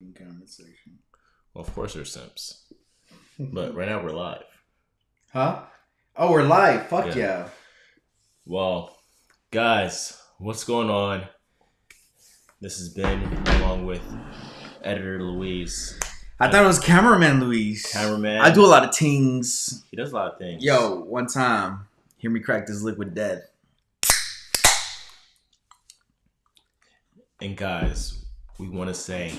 in comment section. Well, of course there's simps. But right now we're live. Huh? Oh, we're live. Fuck yeah. Well, guys, what's going on? This has been along with editor Luis. I thought it was cameraman Luis. Cameraman. I do a lot of things. He does a lot of things. Yo, one time, hear me crack this liquid death. And guys, we want to say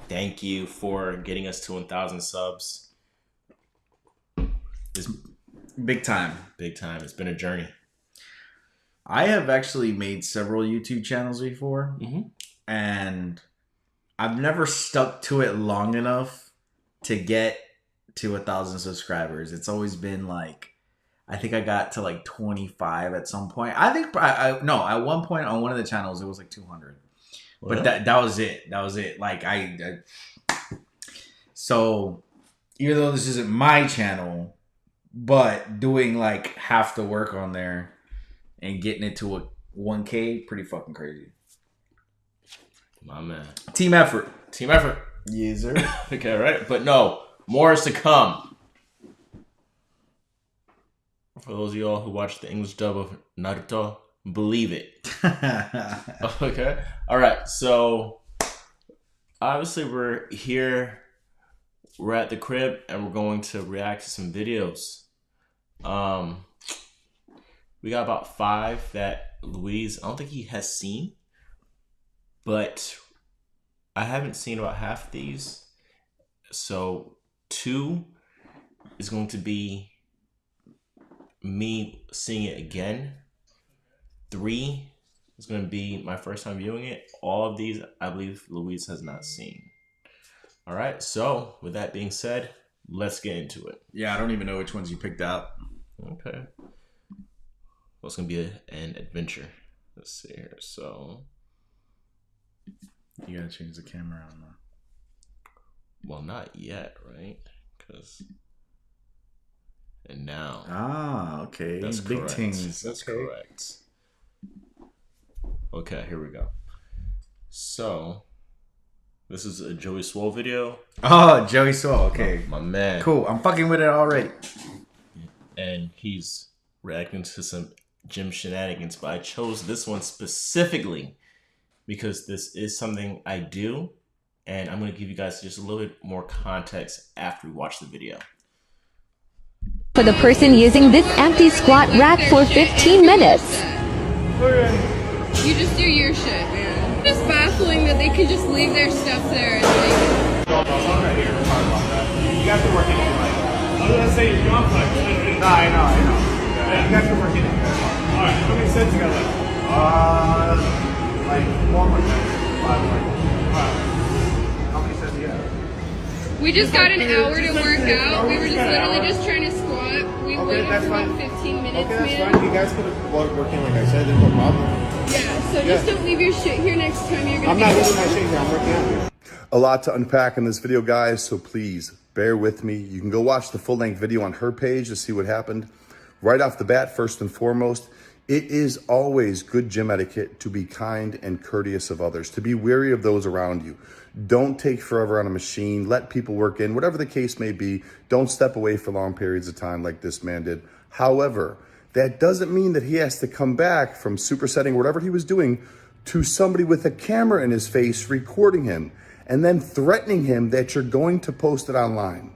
thank you for getting us to 1,000 subs. It's big time. Big time. It's been a journey. I have actually made several YouTube channels before, and I've never stuck to it long enough to get to 1,000 subscribers. It's always been like, I think I got to like 25 at some point. I think no, at one point on one of the channels it was like 200. But that was it. That was it. Like so even though this isn't my channel, but doing like half the work on there and getting it to a 1K, pretty fucking crazy. My man. Team effort. Team effort. Yes, sir. Okay, right? But no, more is to come. For those of y'all who watch the English dub of Naruto, believe it. Okay. All right. So obviously we're here. We're at the crib and we're going to react to some videos. We got about 5 that Luis, I don't think he has seen, but I haven't seen about half of these. So 2 is going to be me seeing it again. 3 is going to be my first time viewing it. All of these, I believe Luis has not seen. All right. So with that being said, let's get into it. Yeah, I don't even know which ones you picked out. Okay. Well, it's going to be an adventure. Let's see here. So you got to change the camera on though. Well, not yet, right? And now. Ah, okay. That's big correct. things. That's okay. correct. Okay, here we go. So, this is a Joey Swole video. Oh, Joey Swole. Okay. My man. Cool. I'm fucking with it already. And he's reacting to some gym shenanigans, but I chose this one specifically because this is something I do, and I'm going to give you guys just a little bit more context after we watch the video. For the person using this empty squat rack for 15 minutes. You just do your shit, man. It's baffling that they can just leave their stuff there and like... You guys are working it like I was gonna say you're gone for like 20 minutes. No, I know. Yeah. You guys are working it. Alright, how many sets you got left? Like 4 more sets. 5 more. Alright. How many sets do you have? We just got an hour to work out. We were just literally just trying to squat. We waited for about 15 minutes, okay, that's man. fine. You guys could have working like I said, there's no problem. Yeah, so just don't leave your shit here next time. You're gonna I'm not leaving my shit here, I'm working out here. A lot to unpack in this video, guys, so please bear with me. You can go watch the full-length video on her page to see what happened. Right off the bat, first and foremost, it is always good gym etiquette to be kind and courteous of others, to be wary of those around you. Don't take forever on a machine. Let people work in, whatever the case may be. Don't step away for long periods of time like this man did. However, that doesn't mean that he has to come back from supersetting whatever he was doing to somebody with a camera in his face recording him and then threatening him that you're going to post it online.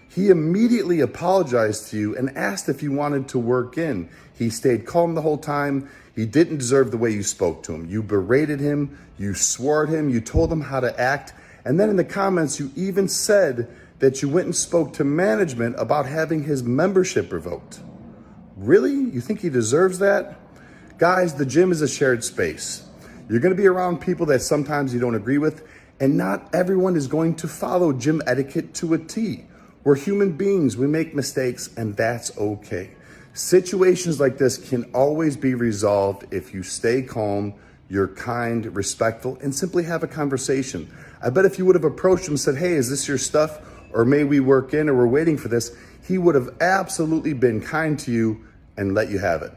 He immediately apologized to you and asked if you wanted to work in. He stayed calm the whole time. He didn't deserve the way you spoke to him. You berated him, you swore at him, you told him how to act, and then in the comments you even said that you went and spoke to management about having his membership revoked. Really? You think he deserves that? Guys, the gym is a shared space. You're going to be around people that sometimes you don't agree with, and not everyone is going to follow gym etiquette to a T. We're human beings, we make mistakes, and that's okay. Situations like this can always be resolved if you stay calm, you're kind, respectful, and simply have a conversation. I bet if you would have approached him and said, hey, is this your stuff? Or may we work in, or we're waiting for this, he would have absolutely been kind to you and let you have it.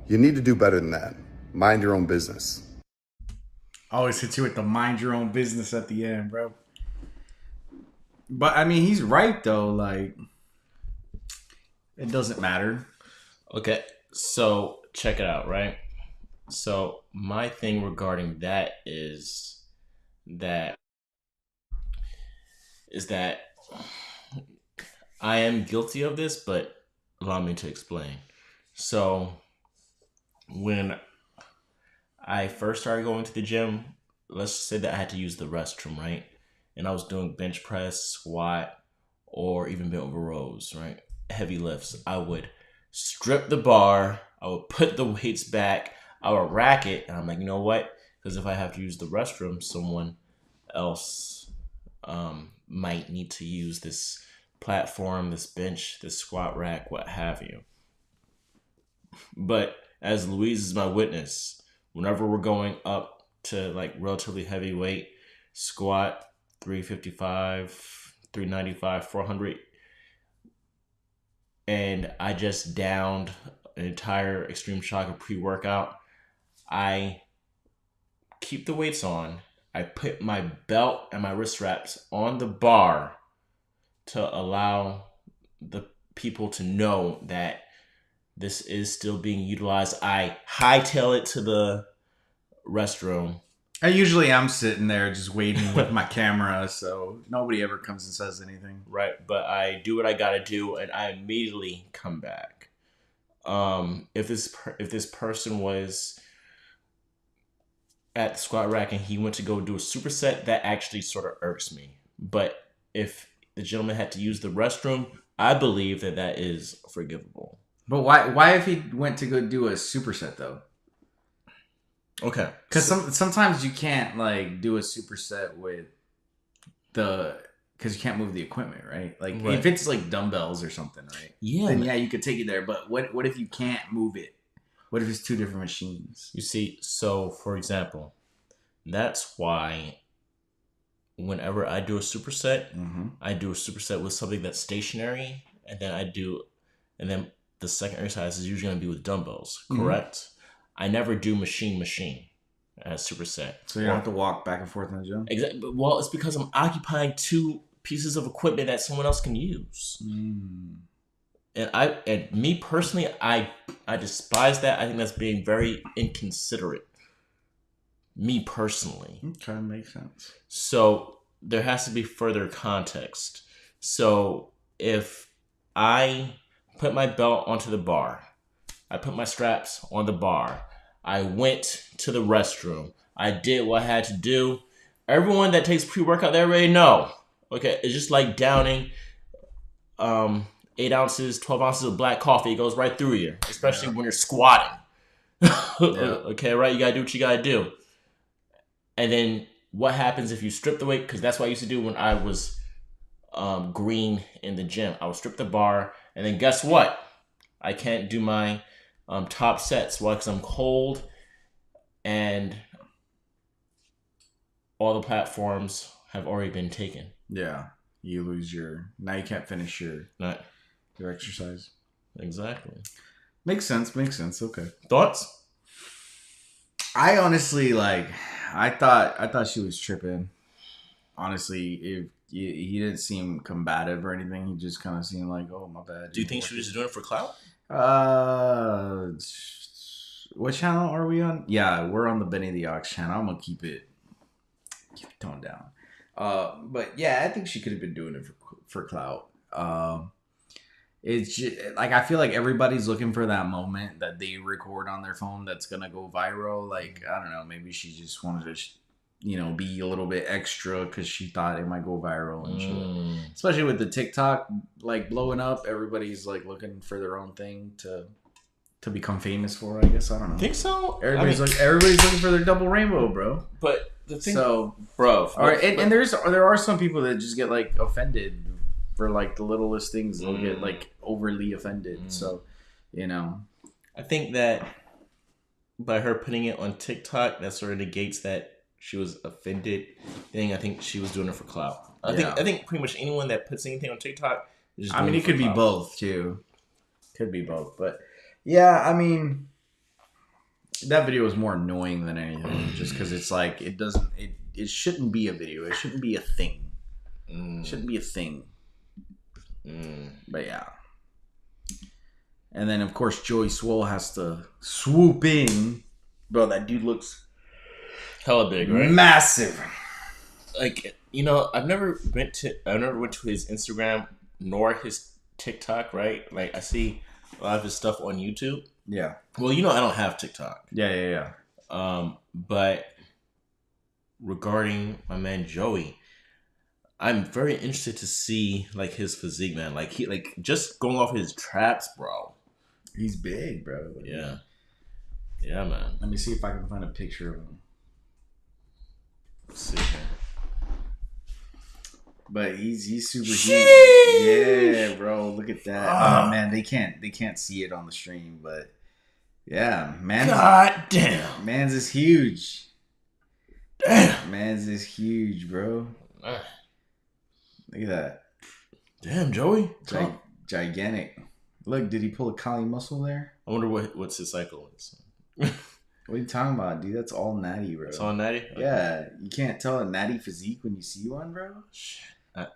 You need to do better than that. Mind your own business. Always hit you with the mind your own business at the end, bro. But I mean, he's right though. Like, it doesn't matter. Okay, so check it out, right? So my thing regarding that is that I am guilty of this, but allow me to explain. So when I first started going to the gym, let's just say that I had to use the restroom, right? And I was doing bench press, squat, or even bent over rows, right? Heavy lifts. I would strip the bar. I would put the weights back. I would rack it. And I'm like, you know what? Because if I have to use the restroom, someone else might need to use this platform, this bench, this squat rack, what have you. But as Louise is my witness, whenever we're going up to like relatively heavy weight, squat, 355, 395, 400, and I just downed an entire Extreme Shocker pre-workout, I keep the weights on. I put my belt and my wrist straps on the bar to allow the people to know that this is still being utilized. I hightail it to the restroom. And usually I'm sitting there just waiting with my camera, so nobody ever comes and says anything. Right, but I do what I gotta do, and I immediately come back. If this person was at the squat rack and he went to go do a superset, that actually sort of irks me. But if the gentleman had to use the restroom, I believe that is forgivable. But why if he went to go do a superset though? Okay, because sometimes you can't like do a superset with because you can't move the equipment, right? Like right. If it's like dumbbells or something, right? Yeah, then yeah, you could take it there. But what if you can't move it? What if it's two different machines? You see, so for example, that's why whenever I do a superset, I do a superset with something that's stationary, and then the second exercise is usually going to be with dumbbells, correct? I never do machine as superset. So you don't have to walk back and forth in the gym? Exactly. Well, it's because I'm occupying two pieces of equipment that someone else can use. And me personally, I despise that. I think that's being very inconsiderate. Me personally. Okay, makes sense. So there has to be further context. So if I put my belt onto the bar, I put my straps on the bar, I went to the restroom, I did what I had to do. Everyone that takes pre-workout, they already know. Okay, it's just like downing 8 ounces, 12 ounces of black coffee. It goes right through you, especially when you're squatting. Okay, right? You gotta do what you gotta do. And then what happens if you strip the weight? Because that's what I used to do when I was green in the gym. I would strip the bar, and then guess what? I can't do my top sets. Why? Because I'm cold, and all the platforms have already been taken. Yeah, you lose now you can't finish your exercise. Exactly. Makes sense. Okay. Thoughts? I honestly I thought she was tripping. Honestly, if he didn't seem combative or anything, he just kind of seemed like, oh, my bad. Do you think she was just doing it for clout? What channel are we on? Yeah, we're on the Benny the Ox channel. I'm gonna keep it toned down. But yeah, I think she could have been doing it for clout. It's just, like, I feel like everybody's looking for that moment that they record on their phone that's gonna go viral. Like, I don't know, maybe she just wanted to be a little bit extra because she thought it might go viral and shit. Especially with the TikTok like blowing up, everybody's like looking for their own thing to become famous for. I guess I don't know. Think so? Everybody's looking for their double rainbow, bro. But the thing, bro. And there are some people that just get like offended for like the littlest things. They'll get like overly offended. So, I think that by her putting it on TikTok, that sort of negates that she was offended thing. I think she was doing it for clout. I think pretty much anyone that puts anything on TikTok is just doing it could be both too. Could be both, but yeah, I mean, that video was more annoying than anything, just because it's like it shouldn't be a video. It shouldn't be a thing. Shouldn't be a thing. But yeah. And then of course Joey Swole has to swoop in. Bro, that dude looks hella big, right? Massive. Like, you know, I've never went to his Instagram nor his TikTok, right? Like, I see a lot of his stuff on YouTube. Yeah. Well, you know, I don't have TikTok. Yeah. But regarding my man Joey, I'm very interested to see like his physique, man. Like just going off his traps, bro. He's big, bro. Yeah. Yeah, man. Let me see if I can find a picture of him. Let's see here. But he's super huge. Yeah, bro. Look at that. Oh man, they can't see it on the stream, but yeah, man. God damn. Man's is huge. Damn. Man's is huge, bro. Look at that. Damn, Joey. Gigantic. Look, did he pull a Kali muscle there? I wonder what's his cycle is. What are you talking about, dude? That's all natty, bro. It's all natty? Okay. Yeah. You can't tell a natty physique when you see one, bro?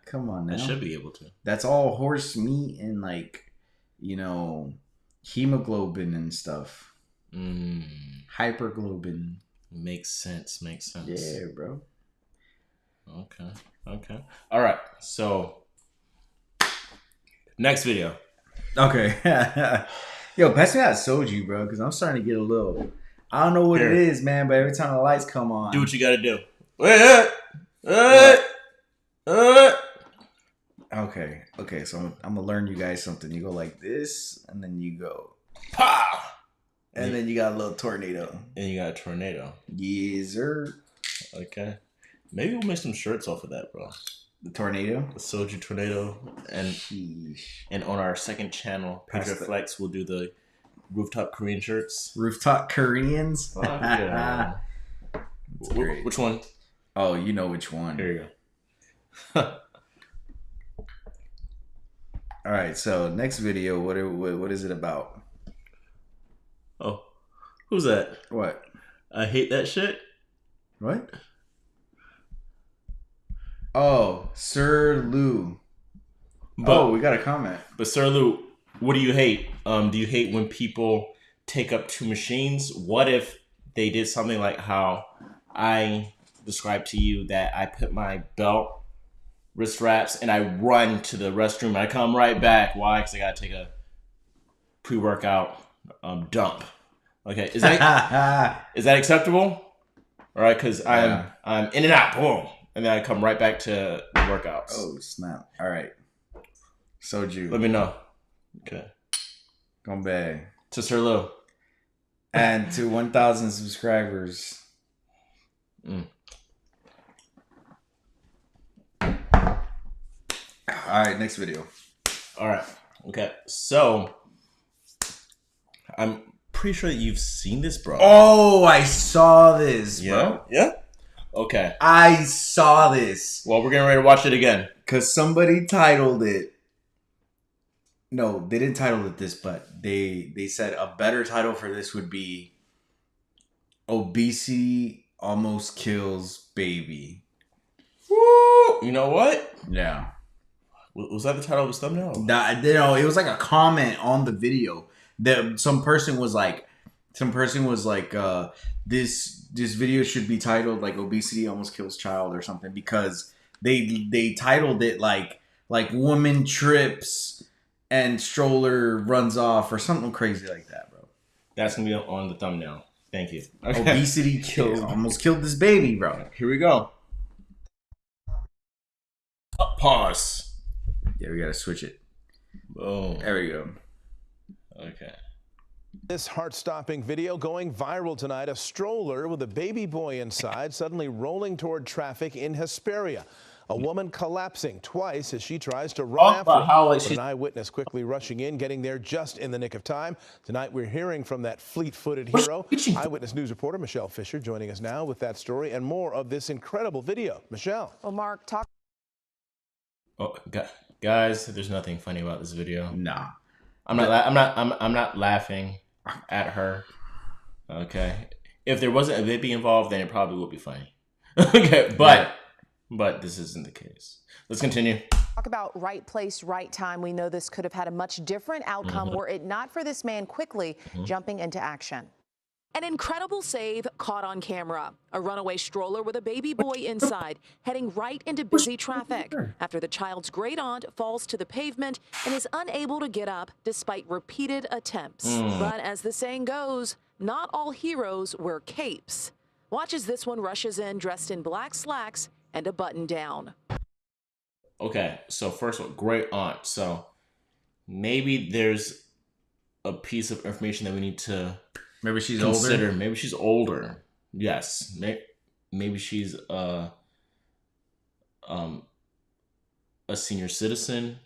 Come on now. I should be able to. That's all horse meat and like, you know, hemoglobin and stuff. Hyperglobin. Makes sense. Yeah, bro. Okay. All right. So, next video. Okay. Yo, pass me that soju, bro, because I'm starting to get a little... I don't know what it is, man, but every time the lights come on... Do what you got to do. Okay, so I'm going to learn you guys something. You go like this, and then you go... Pow! And then you got a little tornado. And you got a tornado. Yes, sir. Okay. Maybe we'll make some shirts off of that, bro. The tornado? The soju tornado. And on our second channel, Pedro Flex, we'll do the rooftop Korean shirts. Rooftop Koreans? Oh, yeah. Which one? Oh, you know which one. Here you go. All right, so next video, what is it about? Oh, who's that? What? I hate that shit. What? Oh, Sir Lou. We got a comment. But Sir Lou, what do you hate? Do you hate when people take up two machines? What if they did something like how I described to you, that I put my belt, wrist straps, and I run to the restroom and I come right back? Why? Because I gotta take a pre-workout dump. Okay, is that acceptable? All right, because I'm in and out, boom, and then I come right back to the workouts. Oh snap! All right, soju. Let me know. Okay, come back to Sir Lou, and to 1,000 subscribers. All right, next video. All right. Okay, so I'm pretty sure that you've seen this, bro. Oh, I saw this, bro. Yeah? Okay. I saw this. Well, we're getting ready to watch it again. Because somebody titled it. No, they didn't title it this, but they said a better title for this would be Obesity Almost Kills Baby. Woo! You know what? Yeah. Was that the title of his thumbnail? It was like a comment on the video. Some person was like, this video should be titled like Obesity Almost Kills Child or something, because they titled it like woman trips and stroller runs off or something crazy like that, bro. That's gonna be on the thumbnail. Thank you. Okay. Obesity almost killed this baby, bro. Here we go. Pause. Yeah, we gotta switch it. Boom. There we go. Okay. This heart-stopping video going viral tonight. A stroller with a baby boy inside suddenly rolling toward traffic in Hesperia. A woman collapsing twice as she tries to run after him. An eyewitness quickly rushing in, getting there just in the nick of time. Tonight we're hearing from that fleet-footed hero. Eyewitness News reporter Michelle Fisher joining us now with that story and more of this incredible video. Michelle. Well, Mark, talk. Oh, guys, there's nothing funny about this video. Nah. I'm not laughing at her. Okay. If there wasn't a baby involved, then it probably would be funny. Okay, but But this isn't the case. Let's continue. Talk about right place, right time. We know this could have had a much different outcome were it not for this man quickly jumping into action. An incredible save caught on camera. A runaway stroller with a baby boy inside heading right into busy traffic after the child's great aunt falls to the pavement and is unable to get up despite repeated attempts. But as the saying goes, not all heroes wear capes. Watch as this one rushes in dressed in black slacks and a button down. Okay, so first of all, great aunt. So maybe there's a piece of information that we need to Maybe she's consider. older. Maybe she's older. Yes. Maybe she's a senior citizen,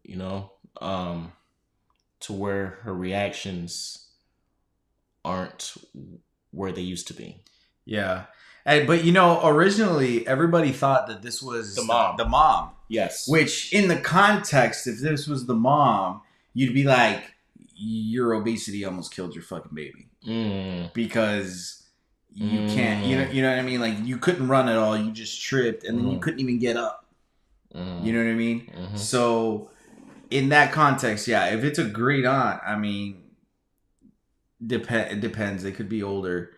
you know, to where her reactions aren't where they used to be. Yeah. But you know, originally everybody thought that this was The mom. The mom. Yes. Which, in the context, if this was the mom, you'd be like, your obesity almost killed your fucking baby. Because you can't, you know what I mean? Like, you couldn't run at all. You just tripped, and then you couldn't even get up. You know what I mean? So, in that context, yeah, if it's a great aunt, I mean, it depends. They could be older.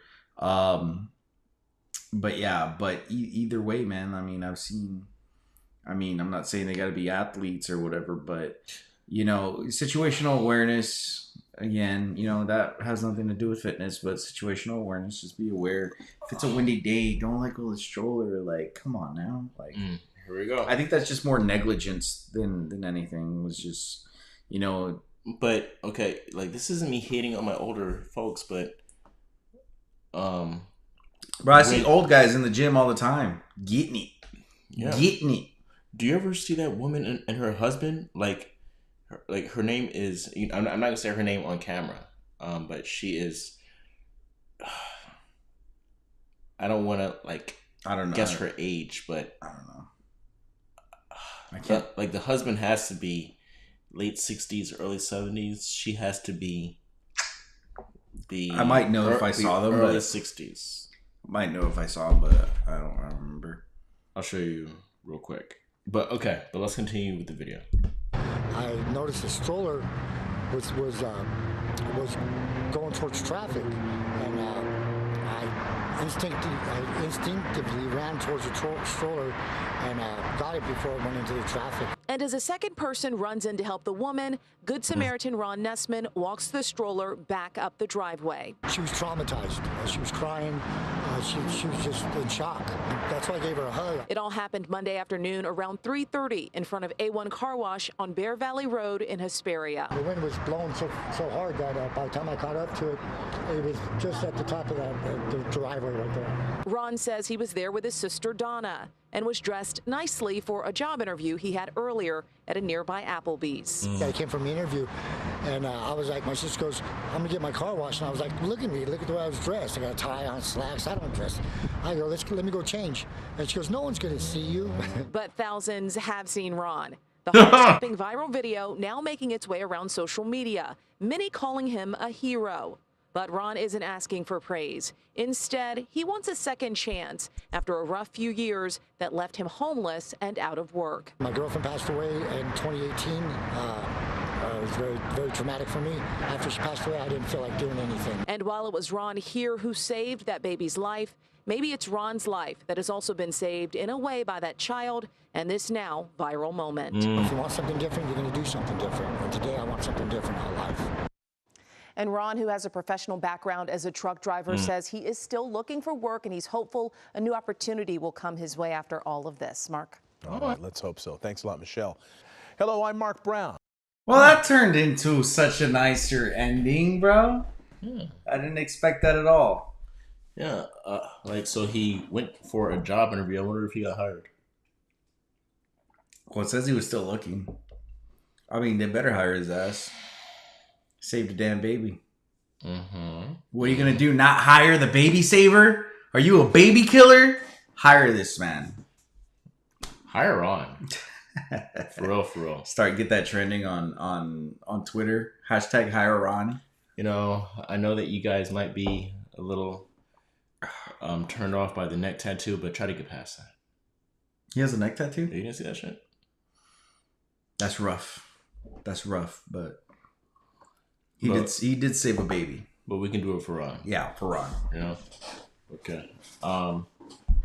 But yeah, either way, man, I mean, I'm not saying they got to be athletes or whatever, but, you know, situational awareness, again, you know, that has nothing to do with fitness, but situational awareness, just be aware. If it's a windy day, don't let go of the stroller. Like, come on now. Like, here we go. I think that's just more negligence than anything. It was just, you know. But, okay, like, this isn't me hating on my older folks, but, Bro, I see old guys in the gym all the time. Getting it. Yeah. Getting it. Do you ever see that woman and her husband? Like her name is, I'm not going to say her name on camera, but she is, I don't want to, like, I don't know. Guess her age, but I don't know. I can't. Like, the husband has to be late 60s, early 70s. She has to be I might know if I saw them, early but 60s. Might know if I saw them, but I don't remember. I'll show you real quick. But okay, but let's continue with the video. I noticed the stroller was going towards traffic, and I instinctively ran towards the stroller and got it before it went into the traffic. And as a second person runs in to help the woman, Good Samaritan Ron Nessman walks the stroller back up the driveway. She was traumatized. She was crying. She was just in shock. That's why I gave her a hug. It all happened Monday afternoon around 3:30 in front of A1 Car Wash on Bear Valley Road in Hesperia. The wind was blowing so hard that by the time I caught up to it, it was just at the top of the driveway right there. Ron says he was there with his sister Donna and was dressed nicely for a job interview he had earlier at a nearby Applebee's. I came from the interview, and I was like, my sister goes, I'm gonna get my car washed, and I was like, look at me, look at the way I was dressed. I got a tie on, slacks, I don't dress. I go, let me go change. And she goes, no one's gonna see you. But thousands have seen Ron. The heart-stopping viral video now making its way around social media, many calling him a hero. But Ron isn't asking for praise. Instead, he wants a second chance after a rough few years that left him homeless and out of work. My girlfriend passed away in 2018. It was very, very traumatic for me. After she passed away, I didn't feel like doing anything. And while it was Ron here who saved that baby's life, maybe it's Ron's life that has also been saved in a way by that child and this now viral moment. If you want something different, you're going to do something different. And today I want something different in my life. And Ron, who has a professional background as a truck driver, says he is still looking for work and he's hopeful a new opportunity will come his way after all of this. Mark. All right, let's hope so. Thanks a lot, Michelle. Hello, I'm Mark Brown. Well, that turned into such a nicer ending, bro. I didn't expect that at all. Yeah, like, so he went for a job interview. I wonder if he got hired. Well, it says he was still looking. I mean, they better hire his ass. Saved a damn baby. What are you gonna do? Not hire the baby saver? Are you a baby killer? Hire this man. Hire on. For real, for real. Get that trending on Twitter. Hashtag hire Ron. You know, I know that you guys might be a little turned off by the neck tattoo, but try to get past that. He has a neck tattoo? You didn't see that shit? That's rough. That's rough, but he did save a baby. But we can do it for Ron. Yeah, for Ron. You know? Okay.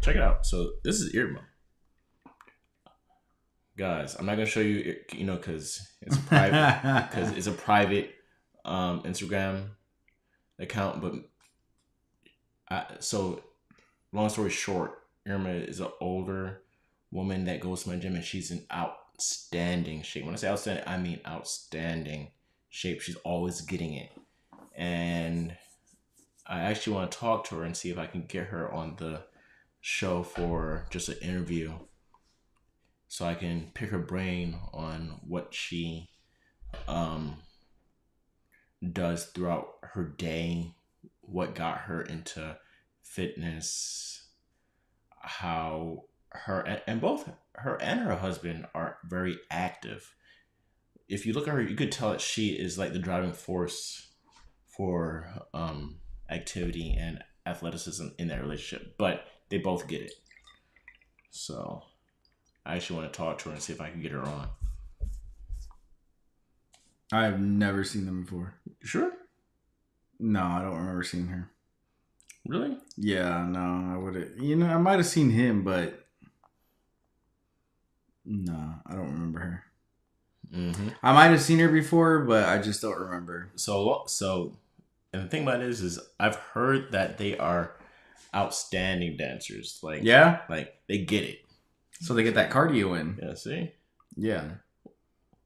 Check it out. So this is Irma. Guys, I'm not gonna show you, you know, because it's a private, Instagram account. But so, long story short, Irma is an older woman that goes to my gym, and she's in outstanding shape. When I say outstanding, I mean outstanding shape. She's always getting it, and I actually want to talk to her and see if I can get her on the show for just an interview, so I can pick her brain on what she does throughout her day, what got her into fitness, how her and both her and her husband are very active. If you look at her, you could tell that she is like the driving force for activity and athleticism in that relationship, but they both get it. So I actually want to talk to her and see if I can get her on. I've never seen them before. You sure? No, I don't remember seeing her. Really? Yeah, no, I would have. You know, I might have seen him, but no, I don't remember her. Mm-hmm. I might have seen her before, but I just don't remember. So, and the thing about it is I've heard that they are outstanding dancers. Like, yeah, like they get it. So they get that cardio in. Yeah. See. Yeah.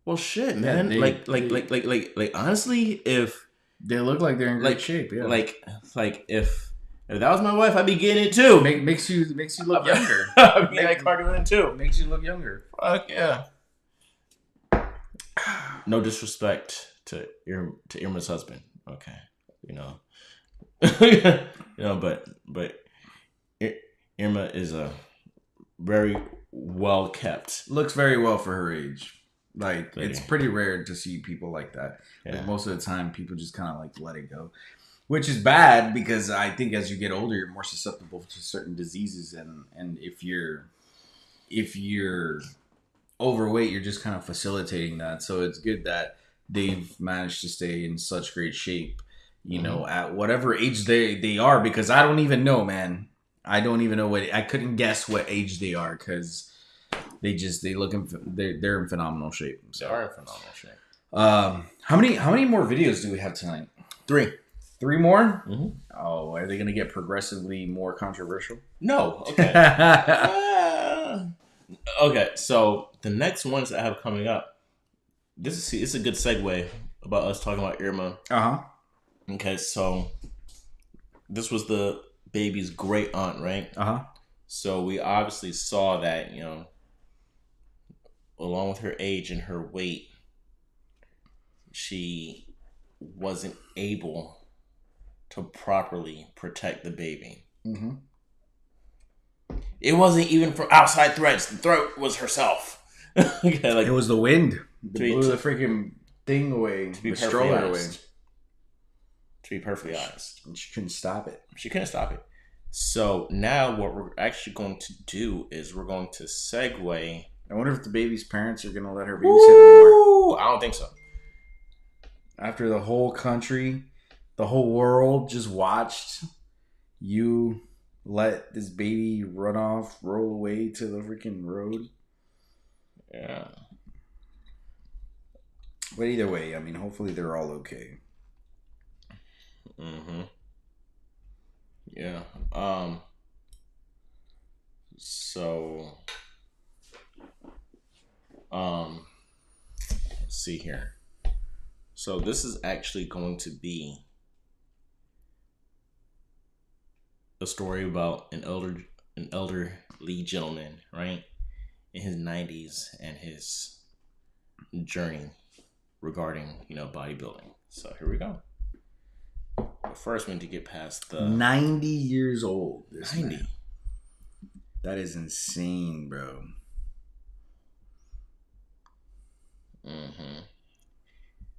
Well, shit, man. Yeah, like, honestly, if they look like they're in great shape, yeah. Like if that was my wife, I'd be getting it too. Makes you look younger. I'd be like cardio in too. Makes you look younger. Fuck yeah. No disrespect to Irma's husband. Okay, you know, but Irma is a very well kept. Looks very well for her age. Like, lady. It's pretty rare to see people like that. Yeah. Like, most of the time, people just kind of like let it go, which is bad because I think as you get older, you're more susceptible to certain diseases, and if you're overweight, you're just kind of facilitating that. So it's good that they've managed to stay in such great shape, you know, at whatever age they are, because I don't even know, man. I don't even know I couldn't guess what age they are, because they're in phenomenal shape. So. They are in phenomenal shape. How many more videos do we have tonight? 3 more? Mm-hmm. Oh, are they gonna get progressively more controversial? No. Okay. Okay, so the next ones that I have coming up, it's a good segue about us talking about Irma. Okay, so this was the baby's great aunt, right? So we obviously saw that, you know, along with her age and her weight, she wasn't able to properly protect the baby. Mm-hmm. It wasn't even from outside threats. The threat was herself. Okay, like, it was the wind. Blew the freaking thing away. To be the stroller away. To be perfectly honest. And she couldn't stop it. She couldn't stop it. So now what we're actually going to do is we're going to segue. I wonder if the baby's parents are going to let her babysit anymore. I don't think so. After the whole country, the whole world just watched you let this baby roll away to the freaking road. Yeah. But either way, I mean, hopefully they're all okay. Mm-hmm. Yeah. So, let's see here. So this is actually going to be a story about an elderly gentleman, right, in his 90s, and his journey regarding, you know, bodybuilding. So here we go. But first, we need to get past the 90 years old. 90. Man. That is insane, bro. Mm-hmm.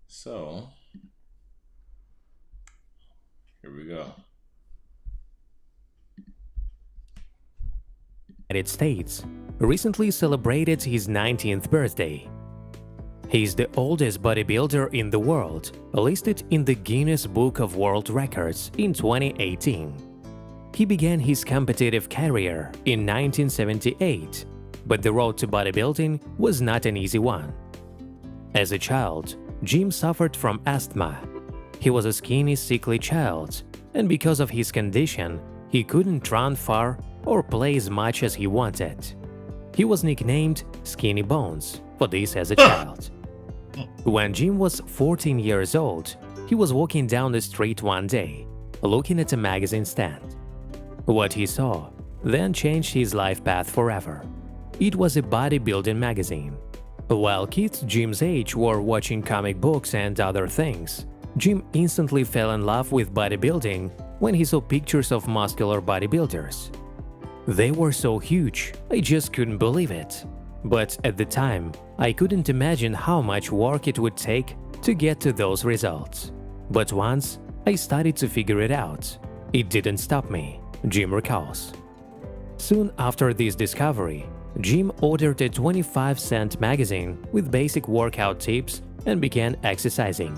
So here we go. United States, recently celebrated his 19th birthday. He is the oldest bodybuilder in the world, listed in the Guinness Book of World Records in 2018. He began his competitive career in 1978, but the road to bodybuilding was not an easy one. As a child, Jim suffered from asthma. He was a skinny, sickly child, and because of his condition, he couldn't run far or play as much as he wanted. He was nicknamed Skinny Bones for this as a child. When Jim was 14 years old, he was walking down the street one day, looking at a magazine stand. What he saw then changed his life path forever. It was a bodybuilding magazine. While kids Jim's age were watching comic books and other things, Jim instantly fell in love with bodybuilding when he saw pictures of muscular bodybuilders. They were so huge, I just couldn't believe it. But at the time, I couldn't imagine how much work it would take to get to those results. But once I started to figure it out, it didn't stop me, Jim recalls. Soon after this discovery, Jim ordered a 25-cent magazine with basic workout tips and began exercising.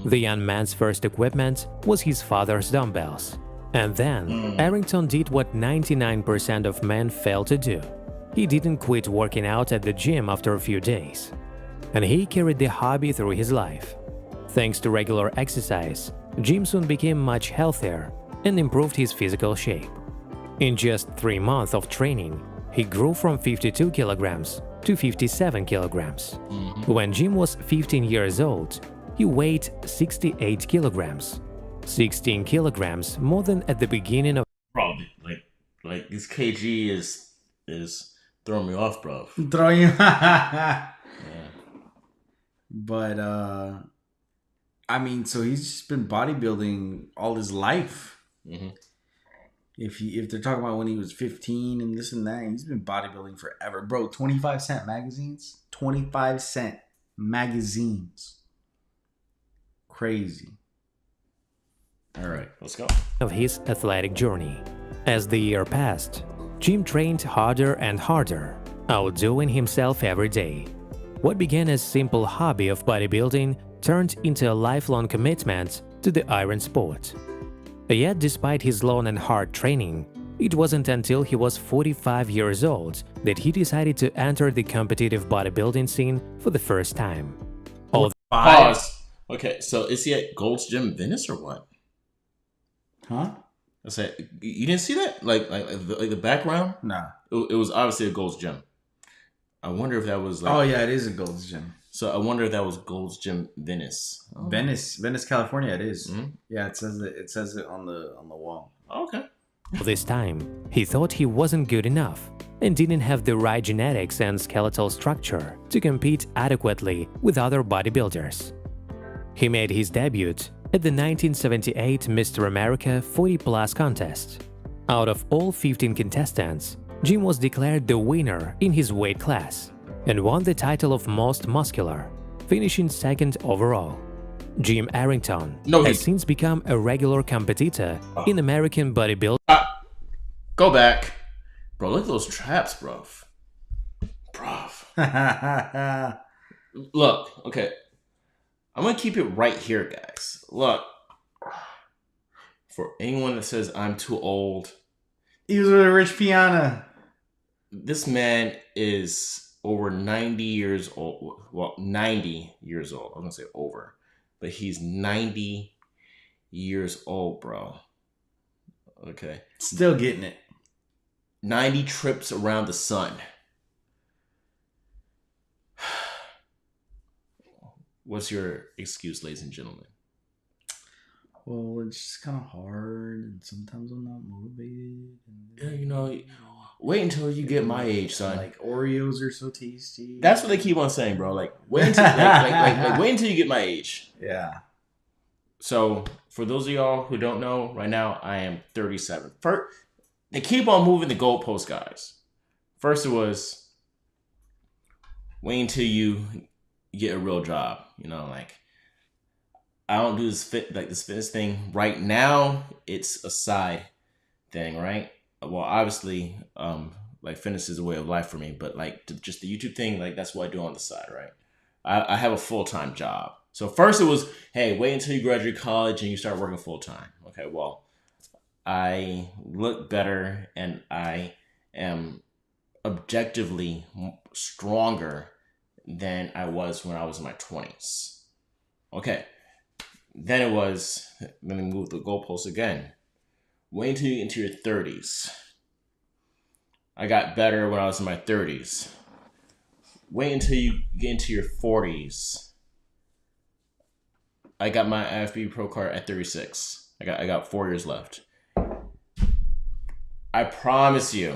The young man's first equipment was his father's dumbbells. And then, Arrington did what 99% of men fail to do. He didn't quit working out at the gym after a few days. And he carried the hobby through his life. Thanks to regular exercise, Jim soon became much healthier and improved his physical shape. In just 3 months of training, he grew from 52 kilograms to 57 kilograms. When Jim was 15 years old, he weighed 68 kilograms, 16 kilograms more than at the beginning of— Bro, like this kg is throwing me off, bro. Throwing you. Yeah. But I mean, so he's just been bodybuilding all his life. If they're talking about when he was 15 and this and that, he's been bodybuilding forever, bro. 25-cent magazines, 25-cent magazines. Crazy. All right, let's go. Of his athletic journey. As the year passed, Jim trained harder and harder, outdoing himself every day. What began as a simple hobby of bodybuilding turned into a lifelong commitment to the iron sport. Yet despite his long and hard training, it wasn't until he was 45 years old that he decided to enter the competitive bodybuilding scene for the first time. Pause. Okay, so is he at Gold's Gym Venice or what? Huh? I said, you didn't see that? Like the background? Nah. It was obviously a Gold's Gym. I wonder if that was like... Oh, yeah, it is a Gold's Gym. So I wonder if that was Gold's Gym Venice. Oh. Venice, California, it is. Yeah, it says it on the wall. Okay. This time, he thought he wasn't good enough and didn't have the right genetics and skeletal structure to compete adequately with other bodybuilders. He made his debut at the 1978 Mr. America 40+ contest. Out of all 15 contestants, Jim was declared the winner in his weight class and won the title of Most Muscular, finishing second overall. Jim Arrington has since become a regular competitor in American bodybuilding. Go back. Bro, look at those traps, bro. Look, okay. I'm going to keep it right here, guys. Look. For anyone that says I'm too old. He was with a Rich Piana. This man is over 90 years old. Well, 90 years old. I'm going to say over. But he's 90 years old, bro. Okay. Still getting it. 90 trips around the sun. What's your excuse, ladies and gentlemen? Well, it's just kind of hard, and sometimes I'm not motivated. Yeah, you know, wait until you get my age, son. Like Oreos are so tasty. That's what they keep on saying, bro. Like, wait until wait until you get my age. Yeah. So, for those of y'all who don't know, right now I am 37. First, they keep on moving the goalposts, guys. First, it was wait until you get a real job. You know, like I don't do this this fitness thing right now. It's a side thing, right? Well, obviously, like fitness is a way of life for me, but like just the YouTube thing, like that's what I do on the side, right? I have a full-time job. So first it was, hey, wait until you graduate college and you start working full-time. Okay, well, I look better and I am objectively stronger than I was when I was in my 20s. Okay. Then it was, let me move the goalposts again. Wait until you get into your 30s. I got better when I was in my 30s. Wait until you get into your 40s. I got my IFBB Pro card at 36. I got 4 years left. I promise you,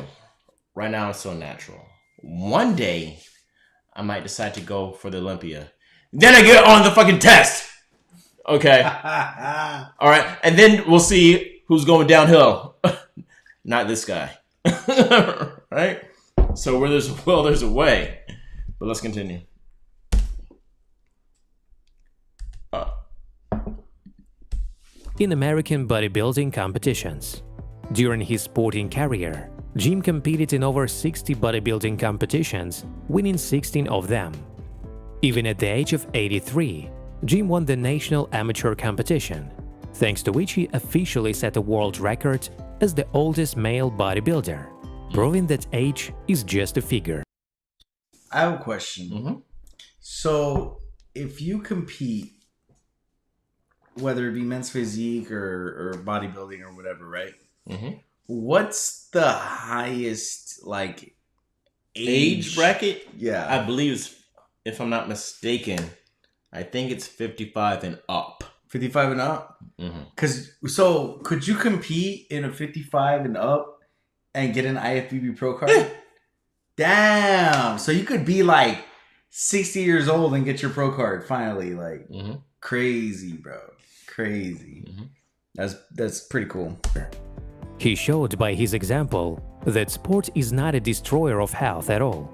right now it's so natural. One day, I might decide to go for the Olympia. Then I get on the fucking test. Okay. All right. And then we'll see who's going downhill. Not this guy. Right? So where there's a will, there's a way. But let's continue. In American bodybuilding competitions. During his sporting career, Jim competed in over 60 bodybuilding competitions, winning 16 of them. Even at the age of 83, Jim won the National Amateur Competition, thanks to which he officially set a world record as the oldest male bodybuilder, proving that age is just a figure. I have a question. Mm-hmm. So, if you compete, whether it be men's physique or bodybuilding or whatever, right? Mm-hmm. What's the highest, like, age bracket? Yeah. I believe it's, if I'm not mistaken, I think it's 55 and up. 55 and up? Mm-hmm. So, could you compete in a 55 and up and get an IFBB Pro card? Damn. So, you could be, like, 60 years old and get your pro card finally. Like, crazy, bro. Crazy. That's pretty cool. He showed by his example that sport is not a destroyer of health at all.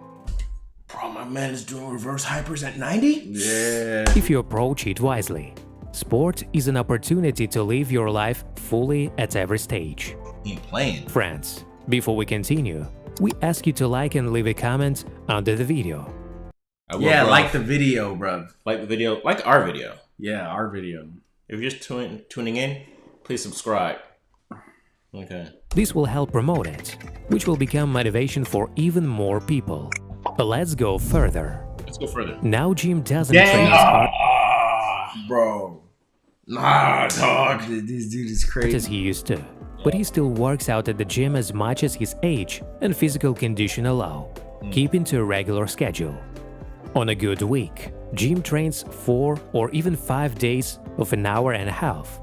Bro, my man is doing reverse hypers at 90? Yeah. If you approach it wisely, sport is an opportunity to live your life fully at every stage. He ain't playing. Friends, before we continue, we ask you to like and leave a comment under the video. Yeah, like the video, bro. Like the video, like our video. Yeah, our video. If you're just tuning in, please subscribe. Okay. This will help promote it, which will become motivation for even more people. But let's go further. Let's go further. Now Jim doesn't train as hard bro. Dog. This dude is crazy. as he used to, but he still works out at the gym as much as his age and physical condition allow, keeping to a regular schedule. On a good week, Jim trains 4 or even 5 days of an hour and a half.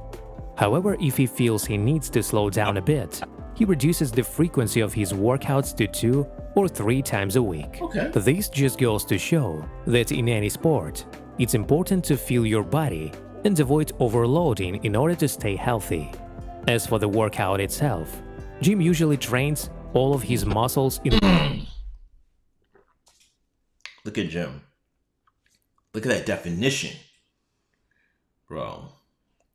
However, if he feels he needs to slow down a bit, he reduces the frequency of his workouts to 2 or 3 times a week. Okay. This just goes to show that in any sport, it's important to feel your body and avoid overloading in order to stay healthy. As for the workout itself, Jim usually trains all of his muscles in Look at Jim. Look at that definition. Bro.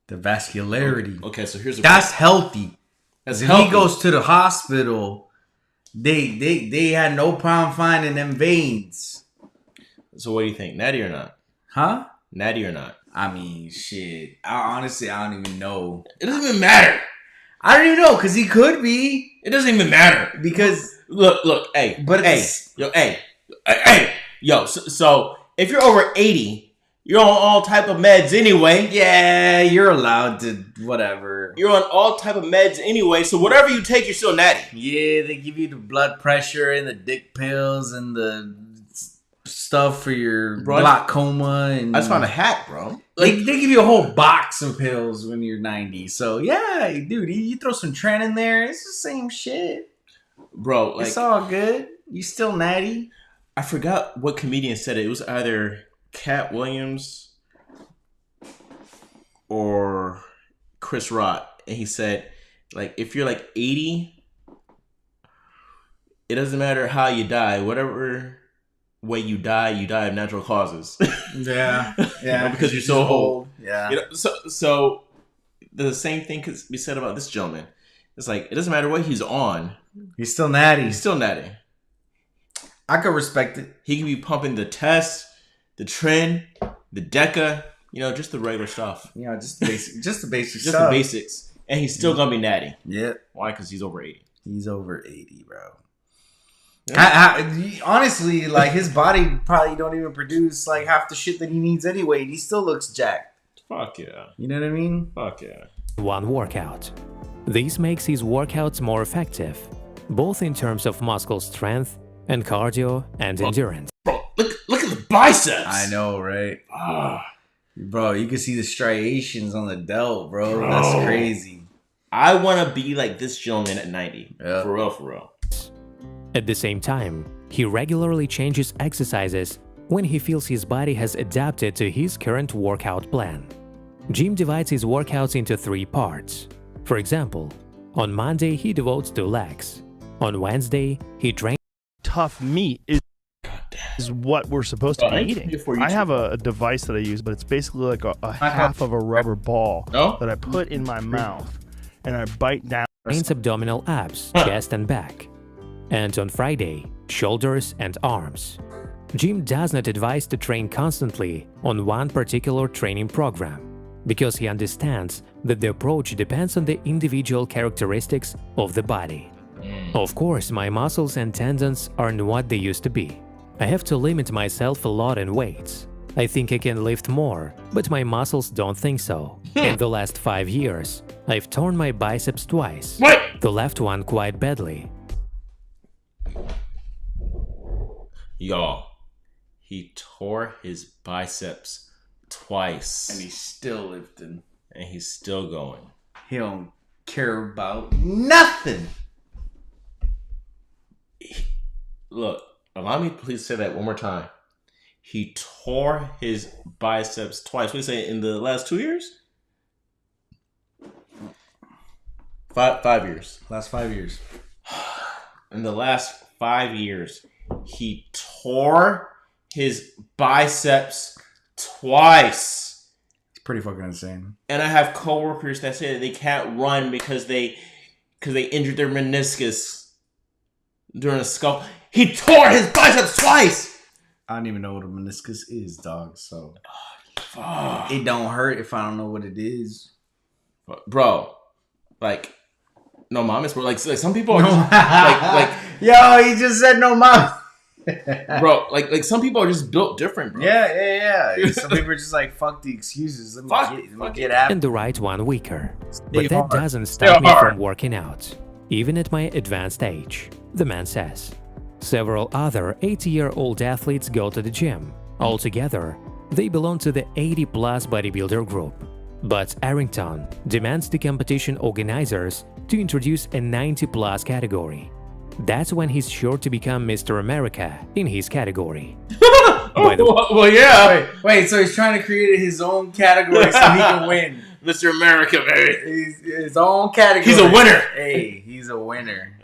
The vascularity. Okay, so here's that's healthy. That's if healthy. he goes to the hospital, they had no problem finding them veins. So what do you think? Natty or not? Huh? Natty or not? I mean, shit. Honestly, I don't even know. It doesn't even matter. I don't even know, because he could be. It doesn't even matter. Because look, hey, but hey, yo, so if you're over 80, you're on all type of meds anyway. Yeah, you're allowed to whatever. You're on all type of meds anyway, so whatever you take, you're still natty. Yeah, they give you the blood pressure and the dick pills and the stuff for your glaucoma. And I just found a hat, bro. They give you a whole box of pills when you're 90. So yeah, dude, you throw some Tren in there, it's the same shit. Bro, like, it's all good. You still natty. I forgot what comedian said it. It was either Cat Williams or Chris Rock. And he said, like, if you're like 80, it doesn't matter how you die. Whatever way you die of natural causes. Yeah. You know, because you're so old. Yeah. You know, so the same thing could be said about this gentleman. It's like, it doesn't matter what he's on. He's still natty. He's still natty. I could respect it. He could be pumping the test, the trend, the deca, you know, just the regular stuff. You know, just the basic, just the basic just stuff. the basics. And he's still gonna be natty. Yep. Why? Because he's over 80. He's over 80, bro. Yeah. Honestly, like his body probably don't even produce like half the shit that he needs anyway. And he still looks jacked. Fuck yeah. You know what I mean? Fuck yeah. One workout. This makes his workouts more effective, both in terms of muscle strength and cardio and endurance. Bro, look at the biceps. I know, right? Bro, you can see the striations on the delt, bro. That's crazy. I want to be like this gentleman at 90. Yep. For real, for real. At the same time, he regularly changes exercises when he feels his body has adapted to his current workout plan. Jim divides his workouts into 3 parts. For example, on Monday he devotes to legs. On Wednesday, he trains Tough meat is what we're supposed to be eating. I have a device that I use, but it's basically like a half of a rubber ball that I put in my mouth and I bite down. abdominal abs, chest and back. And on Friday, shoulders and arms. Jim does not advise to train constantly on one particular training program, because he understands that the approach depends on the individual characteristics of the body. Of course, my muscles and tendons aren't what they used to be. I have to limit myself a lot in weights. I think I can lift more, but my muscles don't think so. In the last 5 years, I've torn my biceps twice. What? The left one quite badly. Y'all, he tore his biceps twice. And he's still lifting. And he's still going. He don't care about nothing. Look, allow me to please say that one more time. He tore his biceps twice. What do you say, in the last 2 years? 5 years. Last 5 years. In the last 5 years, he tore his biceps twice. It's pretty fucking insane. And I have coworkers that say that they can't run because they injured their meniscus during a scuffle. He tore his biceps twice. I don't even know what a meniscus is, dog. So it don't hurt if I don't know what it is, bro. Like, no mames, bro. Like some people are just, like yo, he just said no mames. Bro, like some people are just built different, bro. Yeah. Some people are just like, fuck the excuses. Let me get after. And the right one weaker. Stay But that hard. doesn't stop me from working out, even at my advanced age, the man says. Several other 80-year-old athletes go to the gym. Altogether, they belong to the 80-plus bodybuilder group. But Arrington demands the competition organizers to introduce a 90-plus category. That's when he's sure to become Mr. America in his category. Well, yeah. Wait, so he's trying to create his own category so he can win. Mr. America, baby. His own category. He's a winner. Hey, he's a winner.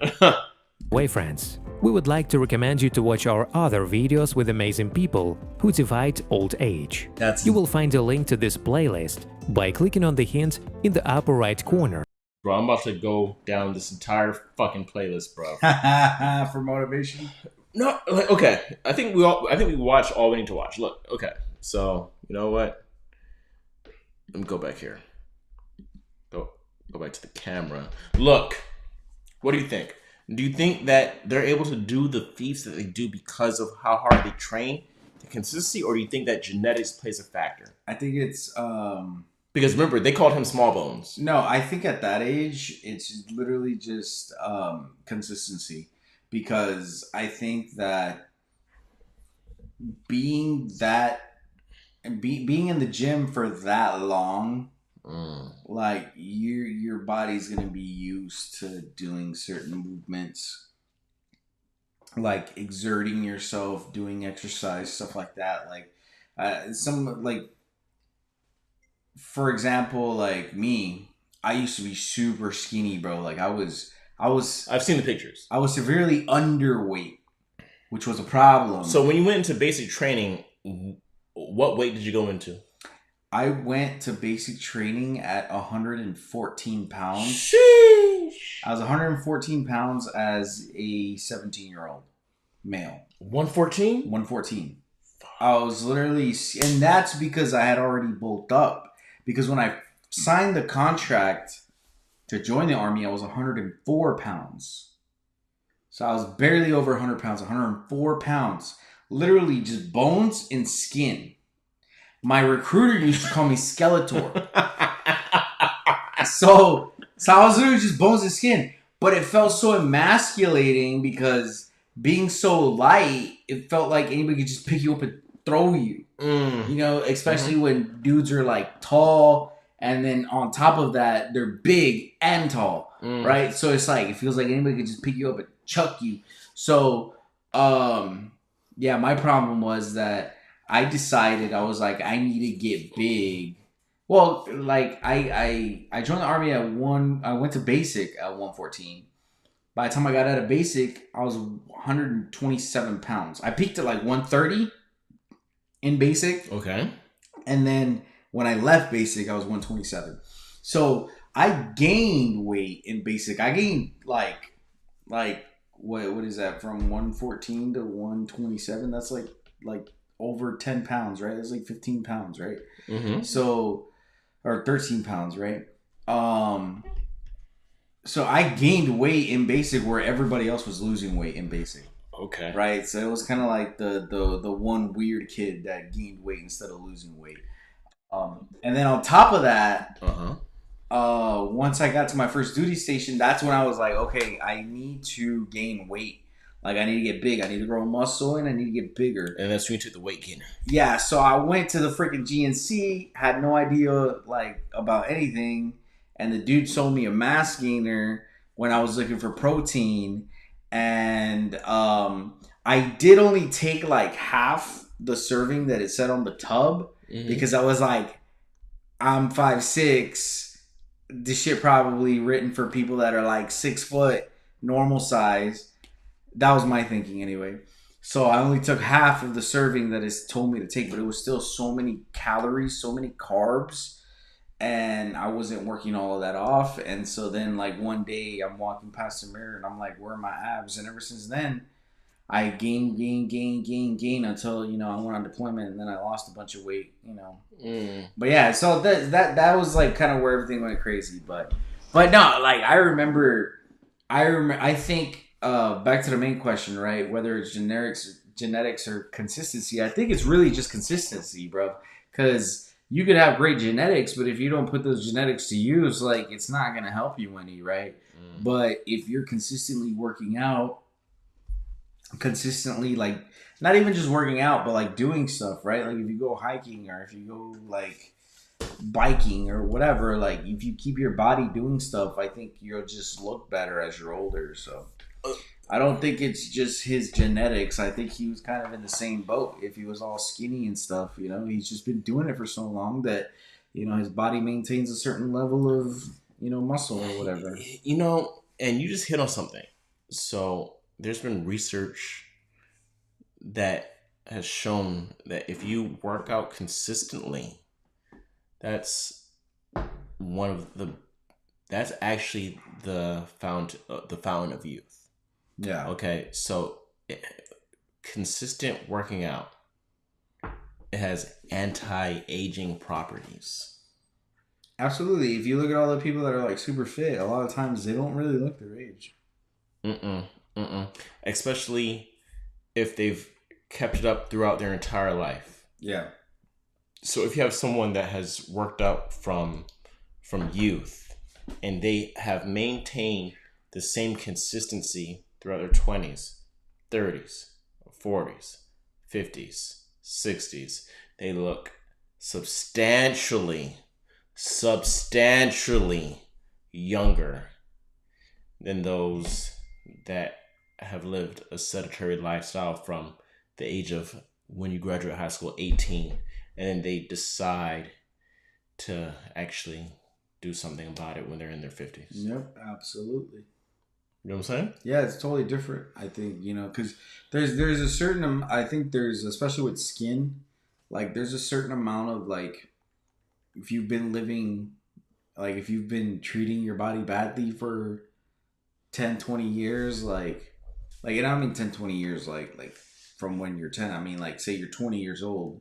Way friends, we would like to recommend you to watch our other videos with amazing people who divide old age. You will find a link to this playlist by clicking on the hint in the upper right corner. Bro, I'm about to go down this entire fucking playlist, bro. For motivation? No, like, okay. I think we watched all we need to watch. Look, okay. So, you know what? Let me go back here. Go back to the camera. Look, what do you think? Do you think that they're able to do the feats that they do because of how hard they train, the consistency, or do you think that genetics plays a factor? I think it's because remember, they called him small bones. No, I think at that age it's literally just consistency, because I think that being in the gym for that long, like your body's gonna be used to doing certain movements, like exerting yourself, doing exercise, stuff like that. Like for example, like me, I used to be super skinny, bro. Like I've seen the pictures. I was severely underweight, which was a problem. So when you went into basic training, what weight did you go into? I went to basic training at 114 pounds. Sheesh. I was 114 pounds as a 17-year-old male. 114? 114. I was literally, and that's because I had already bulked up. Because when I signed the contract to join the Army, I was 104 pounds. So I was barely over 100 pounds, 104 pounds. Literally just bones and skin. My recruiter used to call me Skeletor. So I was literally just bones and skin. But it felt so emasculating because being so light, it felt like anybody could just pick you up and throw you. You know, especially when dudes are like tall, and then on top of that, they're big and tall, right? So it's like, it feels like anybody could just pick you up and chuck you. So, yeah, my problem was that I decided, I was like, I need to get big. Well, like I joined the Army at I went to basic at 114. By the time I got out of basic, I was 127 pounds. I peaked at like 130 in basic. Okay. And then when I left basic, I was 127. So I gained weight in basic. I gained like what is that, from 114 to 127? That's like over 10 pounds, right? That's like 15 pounds, right? So, or 13 pounds, right? So I gained weight in basic where everybody else was losing weight in basic. Okay. Right? So it was kind of like the one weird kid that gained weight instead of losing weight. And then on top of that, once I got to my first duty station, that's when I was like, okay, I need to gain weight. Like, I need to get big. I need to grow muscle and I need to get bigger. And that's when you took the weight gainer. Yeah, so I went to the freaking GNC, had no idea, like, about anything. And the dude sold me a mass gainer when I was looking for protein. And I did only take, like, half the serving that it said on the tub. Because I was like, I'm 5'6". This shit probably written for people that are, like, 6 foot, normal size. That was my thinking anyway. So I only took half of the serving that it told me to take, but it was still so many calories, so many carbs, and I wasn't working all of that off. And so then, like, one day I'm walking past the mirror and I'm like, where are my abs? And ever since then, I gained until, you know, I went on deployment, and then I lost a bunch of weight, you know. But yeah, so that was like kind of where everything went crazy. But no, like, I think back to the main question, right? Whether it's genetics or consistency, I think it's really just consistency, bro. Because you could have great genetics, but if you don't put those genetics to use, like, it's not gonna help you any, right? But if you're consistently working out, like, not even just working out, but like doing stuff, right? Like, if you go hiking or if you go like biking or whatever, like, if you keep your body doing stuff, I think you'll just look better as you're older. So I don't think it's just his genetics. I think he was kind of in the same boat. If he was all skinny and stuff, you know, he's just been doing it for so long that, you know, his body maintains a certain level of, you know, muscle or whatever. You know, and you just hit on something. So there's been research that has shown that if you work out consistently, that's actually the fountain of youth. Yeah. Okay. So consistent working out, it has anti-aging properties. Absolutely. If you look at all the people that are like super fit, a lot of times they don't really look their age. Especially if they've kept it up throughout their entire life. Yeah. So if you have someone that has worked out from youth and they have maintained the same consistency throughout their 20s, 30s, 40s, 50s, 60s, they look substantially younger than those that have lived a sedentary lifestyle from the age of, when you graduate high school, 18, and then they decide to actually do something about it when they're in their 50s. Yep, absolutely. You know what I'm saying? Yeah, it's totally different, I think, you know, because there's a certain, I think there's, especially with skin, like, there's a certain amount of, like, if you've been living, like, if you've been treating your body badly for 10, 20 years, like, and I don't mean 10, 20 years, like from when you're 10. I mean, like, say you're 20 years old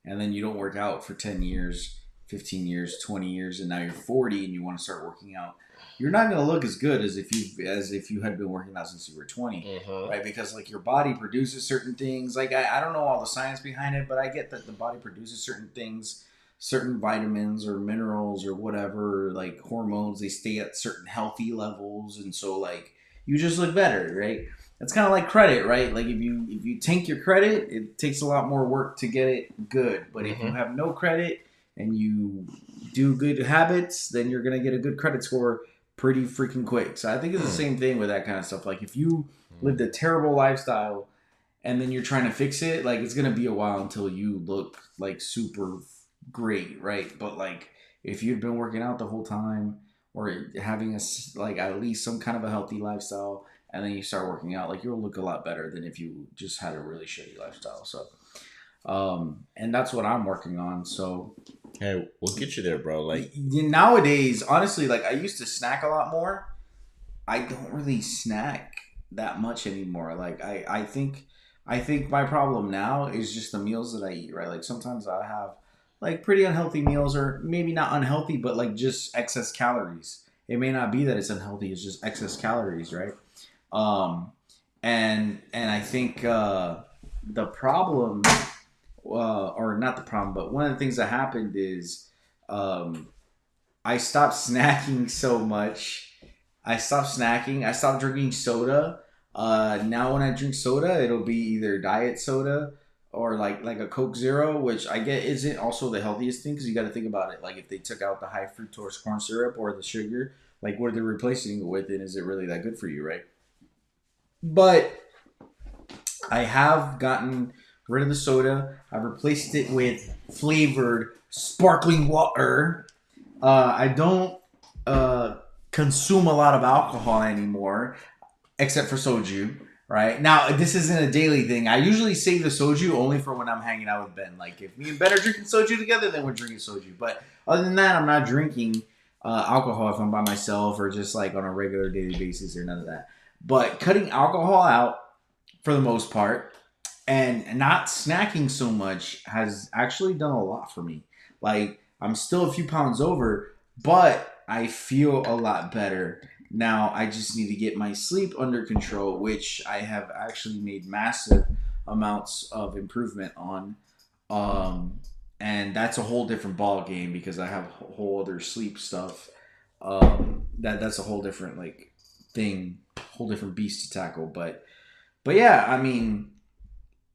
and then you don't work out for 10 years, 15 years, 20 years, and now you're 40 and you want to start working out. You're not going to look as good as if you had been working out since you were 20, right? Because like your body produces certain things. Like I don't know all the science behind it, but I get that the body produces certain things, certain vitamins or minerals or whatever, like hormones. They stay at certain healthy levels, and so like you just look better, right? It's kind of like credit, right? Like if you tank your credit, it takes a lot more work to get it good. But if you have no credit and you do good habits, then you're gonna get a good credit score pretty freaking quick. So I think it's the same thing with that kind of stuff. Like if you lived a terrible lifestyle and then you're trying to fix it, like it's gonna be a while until you look like super great, right? But like if you've been working out the whole time or having like at least some kind of a healthy lifestyle, and then you start working out, like you'll look a lot better than if you just had a really shitty lifestyle. So and that's what I'm working on. So hey, we'll get you there, bro. Like nowadays, honestly, like I used to snack a lot more. I don't really snack that much anymore. Like I think my problem now is just the meals that I eat, right? Like sometimes I have like pretty unhealthy meals, or maybe not unhealthy, but like just excess calories. It may not be that it's unhealthy, it's just excess calories, right? And I think the problem, or not the problem, but one of the things that happened is I stopped snacking so much. I stopped snacking. I stopped drinking soda. Now when I drink soda, it'll be either diet soda or like a Coke Zero, which I get isn't also the healthiest thing, because you got to think about it. Like if they took out the high fructose corn syrup or the sugar, like what they're replacing it with, and is it really that good for you, right? But I have gotten rid of the soda. I've replaced it with flavored sparkling water. I don't consume a lot of alcohol anymore, except for soju. Right now, this isn't a daily thing. I usually save the soju only for when I'm hanging out with Ben. Like if me and Ben are drinking soju together, then we're drinking soju. But other than that, I'm not drinking alcohol if I'm by myself or just like on a regular daily basis or none of that. But cutting alcohol out for the most part and not snacking so much has actually done a lot for me. Like I'm still a few pounds over, but I feel a lot better. Now I just need to get my sleep under control, which I have actually made massive amounts of improvement on. And that's a whole different ball game, because I have a whole other sleep stuff. That's a whole different like thing, whole different beast to tackle. But yeah, I mean,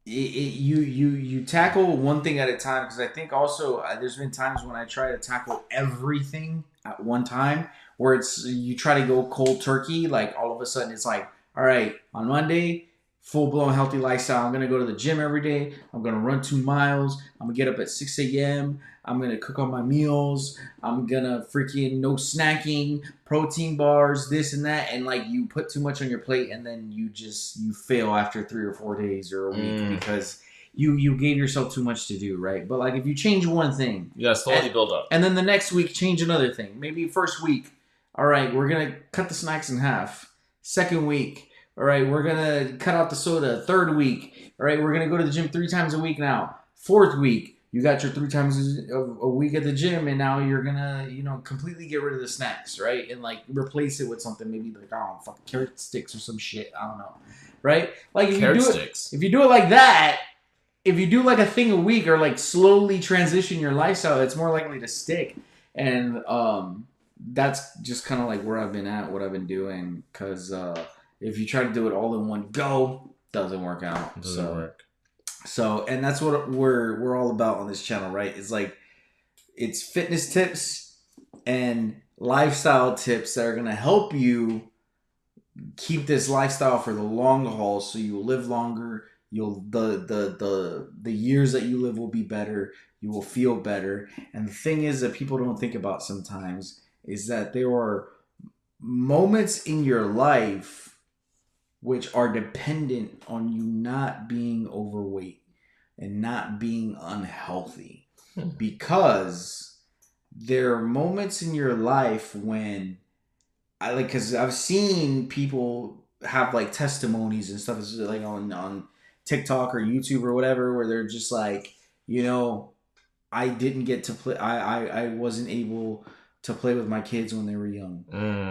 you tackle one thing at a time, because I think also there's been times when I try to tackle everything at one time, where it's you try to go cold turkey. Like all of a sudden it's like, all right, on Monday, full-blown healthy lifestyle. I'm going to go to the gym every day. I'm going to run 2 miles. I'm going to get up at 6 a.m. I'm going to cook all my meals. I'm going to freaking no snacking, protein bars, this and that. And like you put too much on your plate, and then you fail after 3 or 4 days or a week because you gave yourself too much to do, right? But like if you change one thing, you got to slowly build up. And then the next week, change another thing. Maybe first week, all right, we're going to cut the snacks in half. Second week, all right, we're going to cut out the soda. Third week, all right, we're going to go to the gym 3 times a week now. Fourth week, you got your 3 times a week at the gym, and now you're going to, completely get rid of the snacks, right? And, like, replace it with something maybe like, fucking carrot sticks or some shit. I don't know, right? Like, if you do it like that, if you do, like, a thing a week, or, like, slowly transition your lifestyle, it's more likely to stick. And that's just kind of, like, where I've been at, what I've been doing, because if you try to do it all in one go, doesn't work out. It doesn't work. So, and that's what we're all about on this channel, right? It's like, it's fitness tips and lifestyle tips that are going to help you keep this lifestyle for the long haul, so you will live longer. The years that you live will be better. You will feel better. And the thing is that people don't think about sometimes is that there are moments in your life which are dependent on you not being overweight and not being unhealthy. Because there are moments in your life when because I've seen people have like testimonies and stuff, like on TikTok or YouTube or whatever, where they're just like, you know, I didn't get to play. I wasn't able to play with my kids when they were young,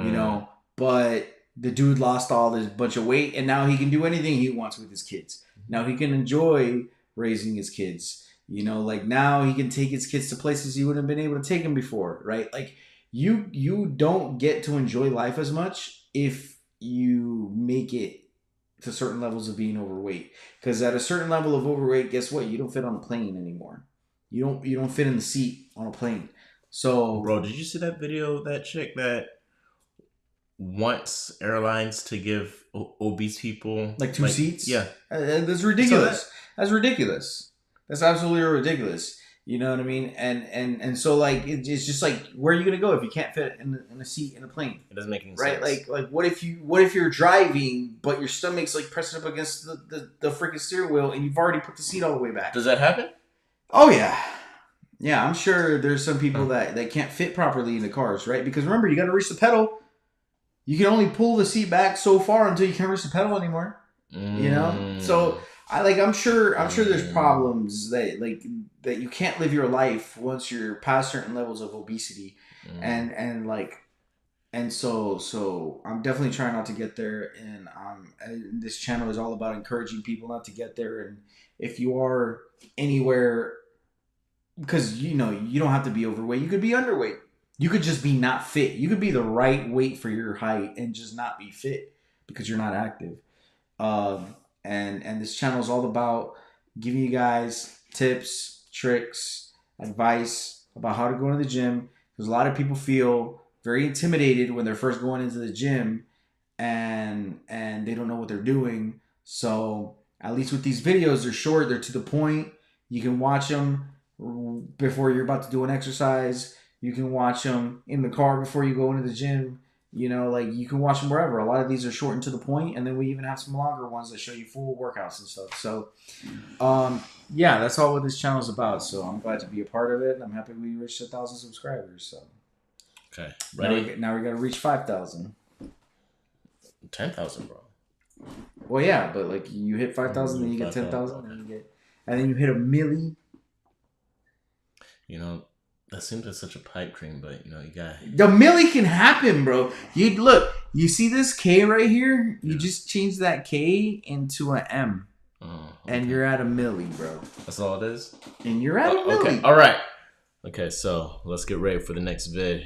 you know. But the dude lost all this bunch of weight, and now he can do anything he wants with his kids. Now he can enjoy raising his kids. You know, like now he can take his kids to places he wouldn't have been able to take them before, right? Like you don't get to enjoy life as much if you make it to certain levels of being overweight. Because at a certain level of overweight, guess what? You don't fit on a plane anymore. You don't fit in the seat on a plane. So, bro, did you see that video of that chick that wants airlines to give obese people like two seats? Yeah, that's ridiculous. That's ridiculous. That's absolutely ridiculous. You know what I mean? And so like it's just like, where are you gonna go if you can't fit in a seat in a plane? It doesn't make any right? sense. Like what if you're driving but your stomach's like pressing up against the freaking steering wheel and you've already put the seat all the way back? Does that happen? Oh yeah. Yeah, I'm sure there's some people that can't fit properly in the cars, right? Because remember, you got to reach the pedal. You can only pull the seat back so far until you can't reach the pedal anymore. You know? So I'm sure there's problems that you can't live your life once you're past certain levels of obesity. And so I'm definitely trying not to get there, and this channel is all about encouraging people not to get there. And if you are anywhere, because you know you don't have to be overweight, you could be underweight, you could just be not fit, you could be the right weight for your height and just not be fit because you're not active. And this channel is all about giving you guys tips, tricks, advice about how to go into the gym, because a lot of people feel very intimidated when they're first going into the gym and they don't know what they're doing. So at least with these videos, they're short, they're to the point. You can watch them before you're about to do an exercise. You can watch them in the car before you go into the gym. You know, like you can watch them wherever. A lot of these are short and to the point, and then we even have some longer ones that show you full workouts and stuff. So, yeah, that's all what this channel is about. So I'm glad to be a part of it, and I'm happy we reached 1,000 subscribers. So, okay, ready? Now we got to reach 5,000. 10,000, bro. Well, yeah, but like you hit 5,000, then you get 10,000, and then you hit a milli. You know, that seems like such a pipe dream, but you know, you got the milli can happen, bro. You see this K right here? You just change that K into an M. And you're at a milli, bro. That's all it is? And you're at a milli. Okay, alright. Okay, so let's get ready for the next vid.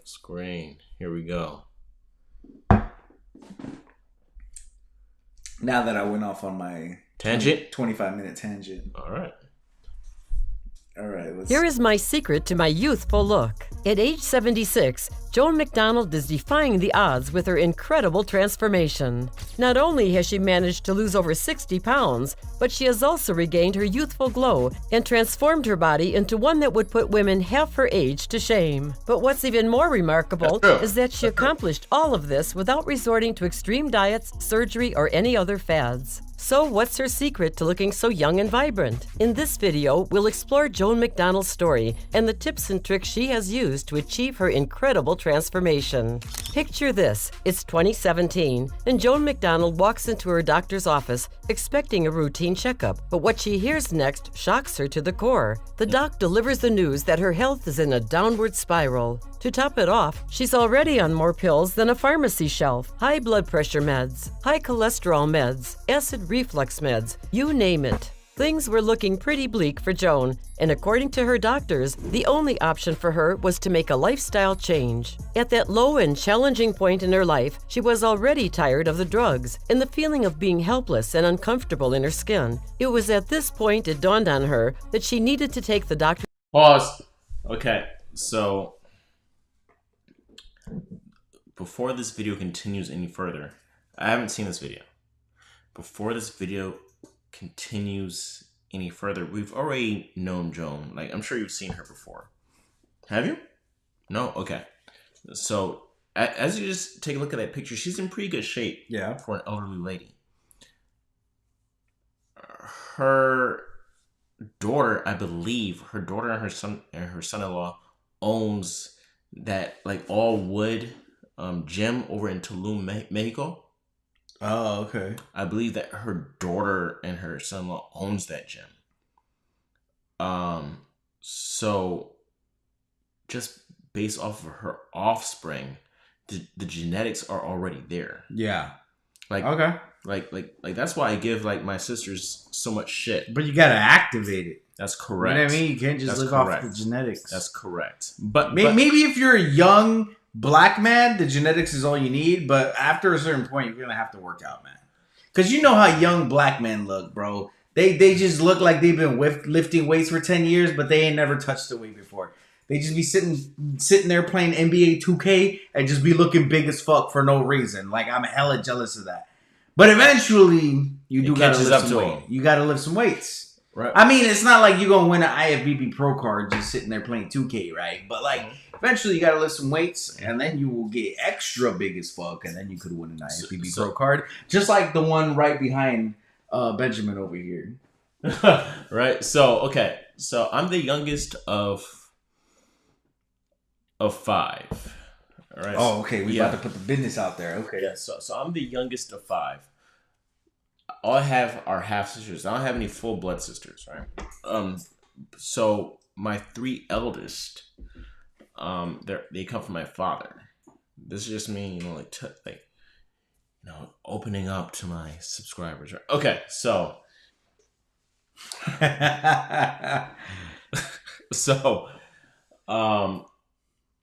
Screen. Here we go. Now that I went off on my tangent, 25-minute tangent. Alright. All right, Here is my secret to my youthful look. At age 76, Joan McDonald is defying the odds with her incredible transformation. Not only has she managed to lose over 60 pounds, but she has also regained her youthful glow and transformed her body into one that would put women half her age to shame. But what's even more remarkable is that she accomplished all of this without resorting to extreme diets, surgery, or any other fads. So what's her secret to looking so young and vibrant? In this video, we'll explore Joan McDonald's story and the tips and tricks she has used to achieve her incredible transformation. Picture this, it's 2017, and Joan McDonald walks into her doctor's office expecting a routine checkup, but what she hears next shocks her to the core. The doc delivers the news that her health is in a downward spiral. To top it off, she's already on more pills than a pharmacy shelf, high blood pressure meds, high cholesterol meds, acid reflux meds, you name it. Things were looking pretty bleak for Joan, and according to her doctors, the only option for her was to make a lifestyle change. At that low and challenging point in her life, she was already tired of the drugs and the feeling of being helpless and uncomfortable in her skin. It was at this point it dawned on her that she needed to take the doctor. Pause. Okay, so before this video continues any further, I haven't seen this video. Before this video continues any further, we've already known Joan. Like, I'm sure you've seen her before. Have you? No? Okay. So, as you just take a look at that picture, she's in pretty good shape. Yeah. For an elderly lady. Her daughter, I believe, her daughter and her son-in-law owns that, like, all wood gym over in Tulum, Mexico. Oh, okay. I believe that her daughter and her son-in-law owns that gym. So just based off of her offspring, the genetics are already there. Yeah. Like okay. Like that's why I give like my sisters so much shit. But you gotta activate it. That's correct. You know what I mean? You can't just live off the genetics. That's correct. But maybe if you're a young black man, the genetics is all you need. But after a certain point, you're gonna have to work out, man. Because you know how young black men look, bro. They just look like they've been lifting weights for 10 years, but they ain't never touched a weight before. They just be sitting there playing NBA 2K and just be looking big as fuck for no reason. Like, I'm hella jealous of that. But eventually, you do gotta lift some weight. You gotta lift some weights. Right. I mean, it's not like you're gonna win an IFBB Pro card just sitting there playing 2K, right? But like, eventually you gotta lift some weights, and then you will get extra big as fuck, and then you could win an IFBB Pro card, just like the one right behind Benjamin over here. Right. So okay. So I'm the youngest of 5. All right. Oh, okay. We about to put the business out there. Okay. Yeah. So I'm the youngest of 5. All I have are half sisters. I don't have any full blood sisters, right? So my 3 eldest, they come from my father. This is just me, opening up to my subscribers. Right? Okay, so I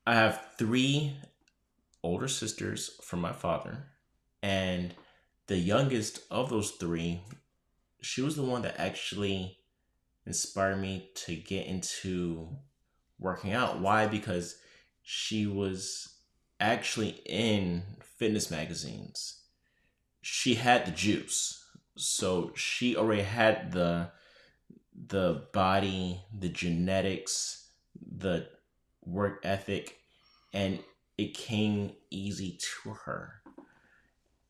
have 3 older sisters from my father, and the youngest of those 3, she was the one that actually inspired me to get into working out. Why? Because she was actually in fitness magazines. She had the juice. So she already had the body, the genetics, the work ethic, and it came easy to her.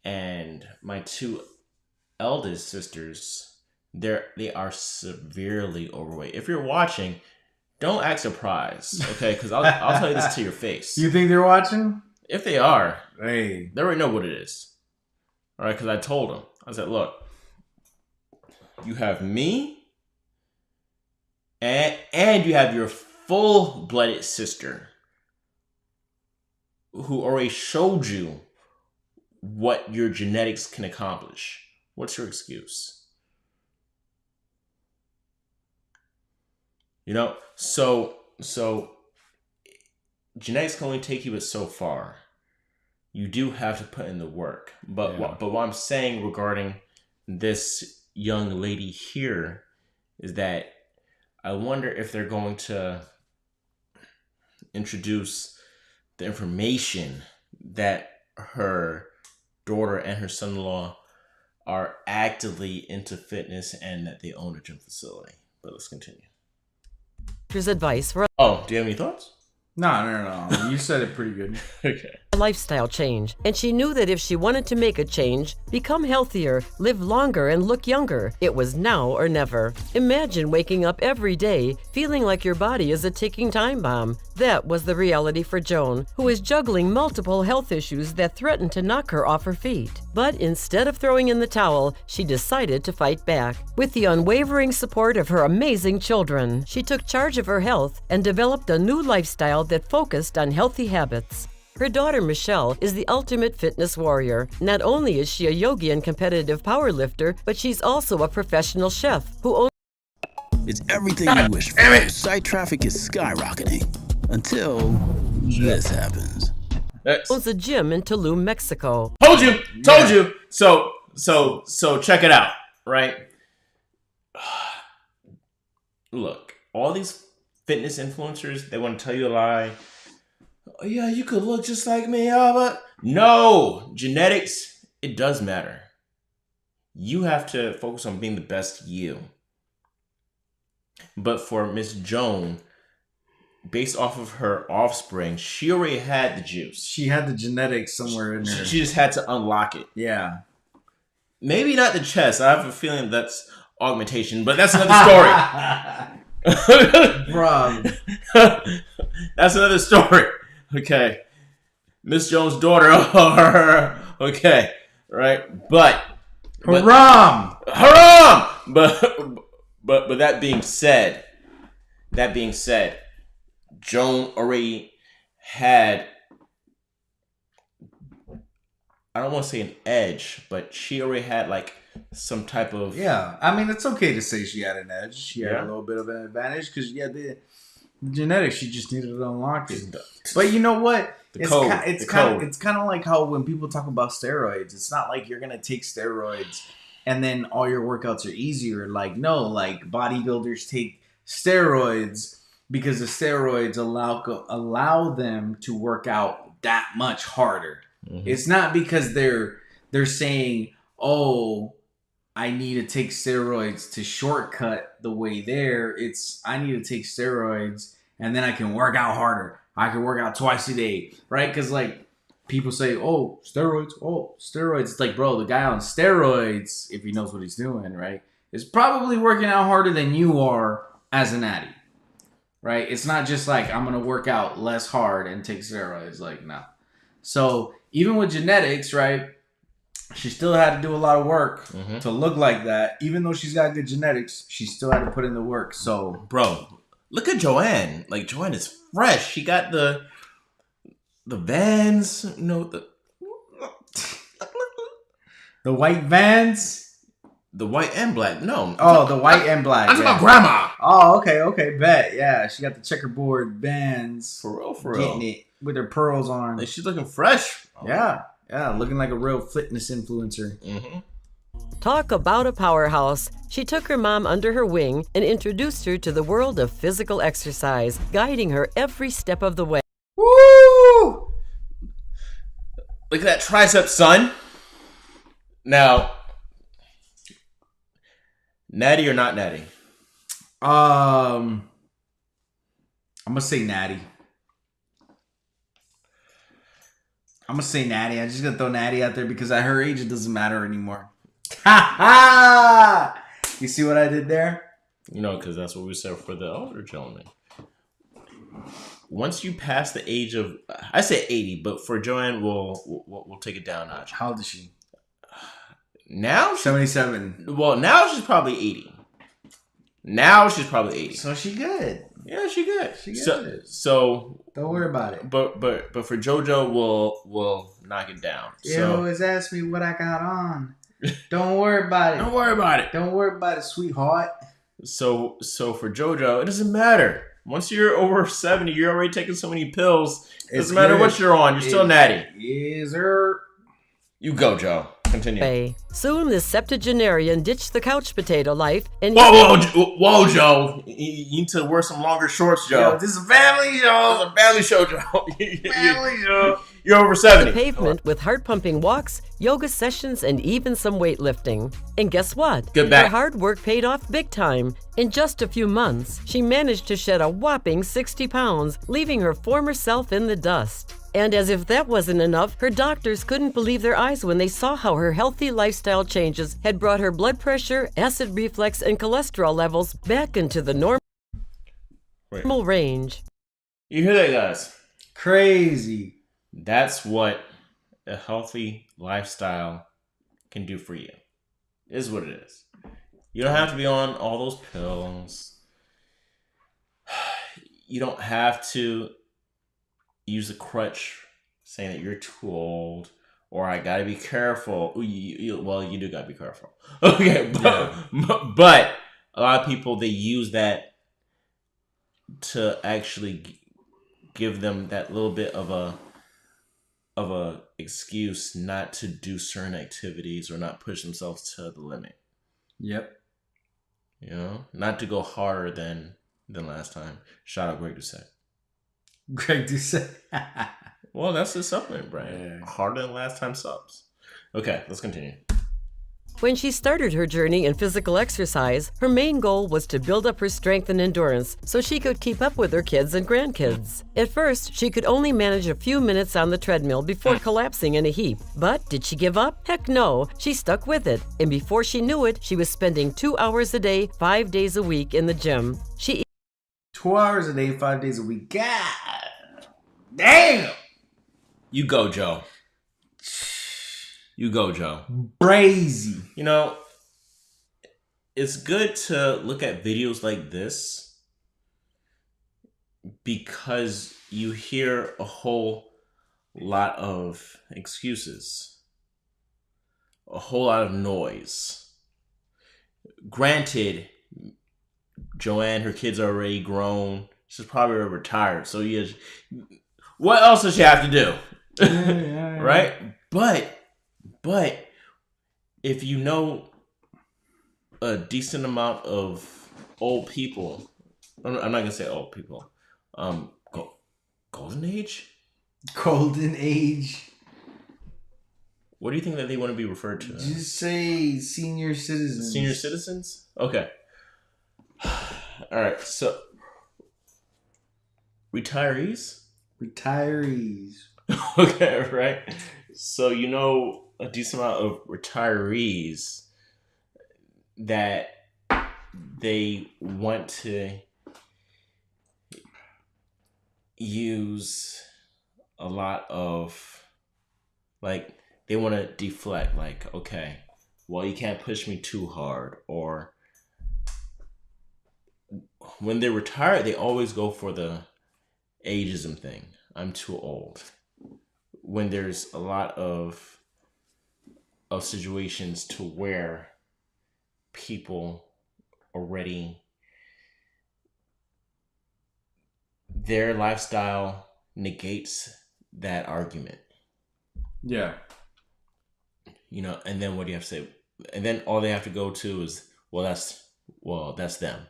And my 2 eldest sisters, they are severely overweight. If you're watching, don't act surprised, okay? Because I'll tell you this to your face. You think they're watching? If they are, hey, they already know what it is. All right, because I told them. I said, look, you have me, and you have your full-blooded sister who already showed you what your genetics can accomplish. What's your excuse? So genetics can only take you but so far. You do have to put in the work. But what I'm saying regarding this young lady here is that I wonder if they're going to introduce the information that her daughter and her son-in-law are actively into fitness and that they own a gym facility. But let's continue. Here's advice for do you have any thoughts? No. You said it pretty good. Okay. a lifestyle change, and she knew that if she wanted to make a change, become healthier, live longer, and look younger, it was now or never. Imagine waking up every day feeling like your body is a ticking time bomb. That was the reality for Joan, who is juggling multiple health issues that threatened to knock her off her feet. But instead of throwing in the towel, she decided to fight back. With the unwavering support of her amazing children, she took charge of her health and developed a new lifestyle that focused on healthy habits. Her daughter, Michelle, is the ultimate fitness warrior. Not only is she a yogi and competitive powerlifter, but she's also a professional chef who owns... It's everything you wish for. Site traffic is skyrocketing until this happens. owns a gym in Tulum, Mexico. Told you. So check it out, right? Look, all these fitness influencers, they want to tell you a lie. Oh, yeah, you could look just like me, but no, genetics, it does matter. You have to focus on being the best you. But for Miss Joan, based off of her offspring, she already had the juice. She had the genetics somewhere in there. She just had to unlock it. Yeah. Maybe not the chest. I have a feeling that's augmentation, but that's another story. Bro. That's another story. Okay. Miss Jones' daughter. Okay. right? But haram. But that being said, Joan already had, I don't want to say an edge, but she already had like some type of... Yeah, I mean, it's okay to say she had an edge. She had a little bit of an advantage because the genetics. She just needed to unlock it. But you know what? It's kind of like how when people talk about steroids, it's not like you're gonna take steroids and then all your workouts are easier. Like no, like bodybuilders take steroids because the steroids allow them to work out that much harder. Mm-hmm. It's not because they're saying, oh, I need to take steroids to shortcut the way there. It's I need to take steroids and then I can work out harder. I can work out twice a day, right? Because like people say, oh, steroids. It's like, bro, the guy on steroids, if he knows what he's doing, right, is probably working out harder than you are as an addy, right? It's not just like I'm going to work out less hard and take steroids. Like, no. So even with genetics, right, she still had to do a lot of work to look like that. Even though she's got good genetics, she still had to put in the work. So, bro, look at Joanne. Like, Joanne is fresh. She got the Vans, you know, the white Vans, the white and black. No, the white and black. That's my grandma. Oh, okay, bet. Yeah, she got the checkerboard Vans. For real. Getting it with her pearls on. Like, she's looking fresh. Yeah, looking like a real fitness influencer. Mm-hmm. Talk about a powerhouse. She took her mom under her wing and introduced her to the world of physical exercise, guiding her every step of the way. Woo! Look at that tricep, son. Now, natty or not natty? I'm gonna say natty. I'm just gonna throw natty out there because at her age it doesn't matter anymore. Ha ha! You see what I did there? You know, because that's what we said for the older gentleman. Once you pass the age of, I say 80, but for Joanne, we'll take it down a notch. How old is she? Now? 77. Well, now she's probably 80. Now she's probably 80. So she good. Yeah, she good. She good. So don't worry about it. But for JoJo, we'll knock it down. You always ask me what I got on. Don't worry about it. Don't worry about it. Don't worry about it, sweetheart. So for JoJo, it doesn't matter. Once you're over 70, you're already taking so many pills. It doesn't matter what you're on. You're still natty. Yes, sir. You go, Joe. Continue. Soon the septuagenarian ditched the couch potato life and... Whoa, Joe. You need to wear some longer shorts, Joe. Yo, this is a family show. This is a family show, Joe. Family show. You're over 70. The pavement with heart-pumping walks, yoga sessions, and even some weightlifting. And guess what? Good back. Her hard work paid off big time. In just a few months, she managed to shed a whopping 60 pounds, leaving her former self in the dust. And as if that wasn't enough, her doctors couldn't believe their eyes when they saw how her healthy lifestyle changes had brought her blood pressure, acid reflux, and cholesterol levels back into the normal range. You hear that, guys? Crazy. That's what a healthy lifestyle can do for you. It is what it is. You don't have to be on all those pills. You don't have to use a crutch saying that you're too old or I gotta be careful. Well, you do gotta be careful. Okay, but a lot of people, they use that to actually give them that little bit of a excuse not to do certain activities or not push themselves to the limit. Yep. You know, not to go harder than last time. Shout out Greg Doucette. Greg Doucette. Well, that's the supplement brand. Yeah. Harder than last time subs. Okay, let's continue. When she started her journey in physical exercise, her main goal was to build up her strength and endurance so she could keep up with her kids and grandkids. At first, she could only manage a few minutes on the treadmill before collapsing in a heap. But did she give up? Heck no. She stuck with it. And before she knew it, she was spending 2 hours a day, 5 days a week in the gym. 2 hours a day, 5 days a week. God damn! You go, Joe. You go, Joe. Crazy. You know, it's good to look at videos like this because you hear a whole lot of excuses, a whole lot of noise. Granted, Joanne, her kids are already grown. She's probably retired. So what else does she have to do? Yeah. Right? But if you know a decent amount of old people, I'm not gonna say old people, golden age? Golden age. What do you think that they want to be referred to? Just say senior citizens. Senior citizens? Okay. All right. So, retirees? Retirees. Okay, right? So, you know a decent amount of retirees that they want to use a lot of, like, they want to deflect, like, okay, well, you can't push me too hard. Or when they're retired, they always go for the ageism thing. I'm too old. When there's a lot of situations to where people already, their lifestyle negates that argument. Yeah. You know, and then what do you have to say? And then all they have to go to is, that's them.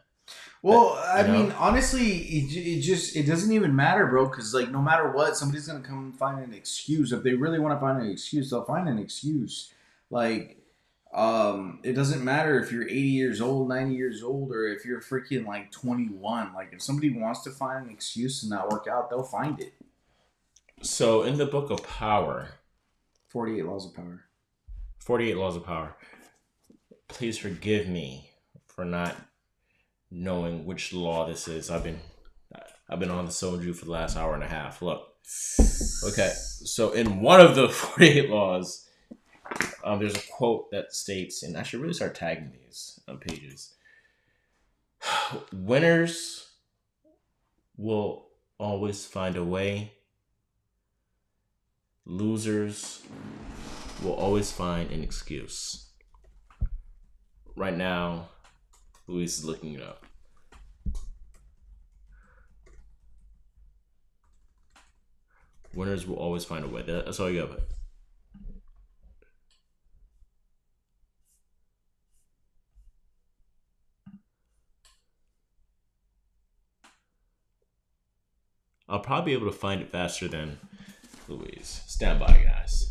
Well, I mean, honestly, it doesn't even matter, bro. Because like, no matter what, somebody's gonna come and find an excuse. If they really want to find an excuse, they'll find an excuse. Like, it doesn't matter if you're 80 years old, 90 years old, or if you're freaking like 21. Like, if somebody wants to find an excuse to not work out, they'll find it. So, in the Book of Power, 48 Laws of Power. 48 Laws of Power. Please forgive me for not knowing which law this is. I've been on the soju for the last hour and a half. Look. Okay. So in one of the 48 laws, there's a quote that states, and I should really start tagging these pages. Winners will always find a way. Losers will always find an excuse. Right now, Luis is looking it up. Winners will always find a way. That's all you got. I'll probably be able to find it faster than Luis. Stand by, guys.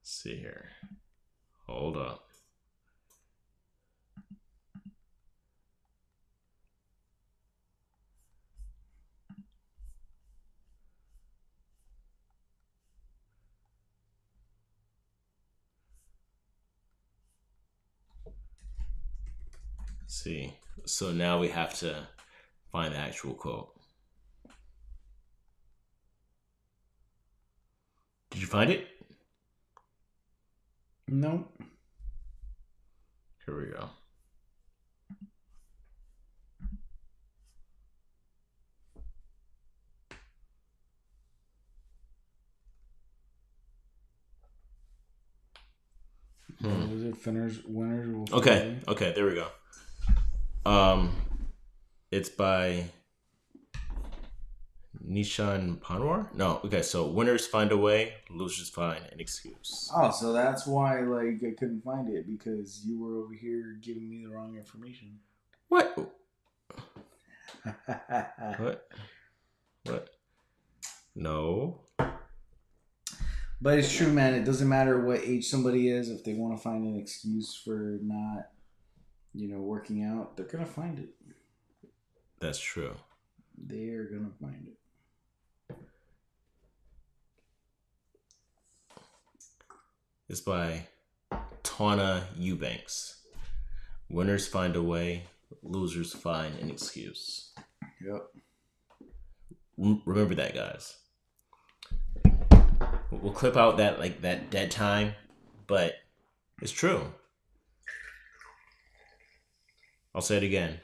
See here. Hold up. See. So now we have to find the actual quote. Did you find it? No. Here we go. Was it winners will Okay, there we go. It's by Nishan Panwar? No, okay, so winners find a way, losers find an excuse. Oh, so that's why like I couldn't find it, because you were over here giving me the wrong information. What? What? No. But it's true, man. It doesn't matter what age somebody is. If they want to find an excuse for not, working out, they're going to find it. That's true. They're going to find it. It's by Tawna Eubanks. Winners find a way, losers find an excuse. Yep. remember that, guys. We'll clip out that dead time, but it's true. I'll say it again.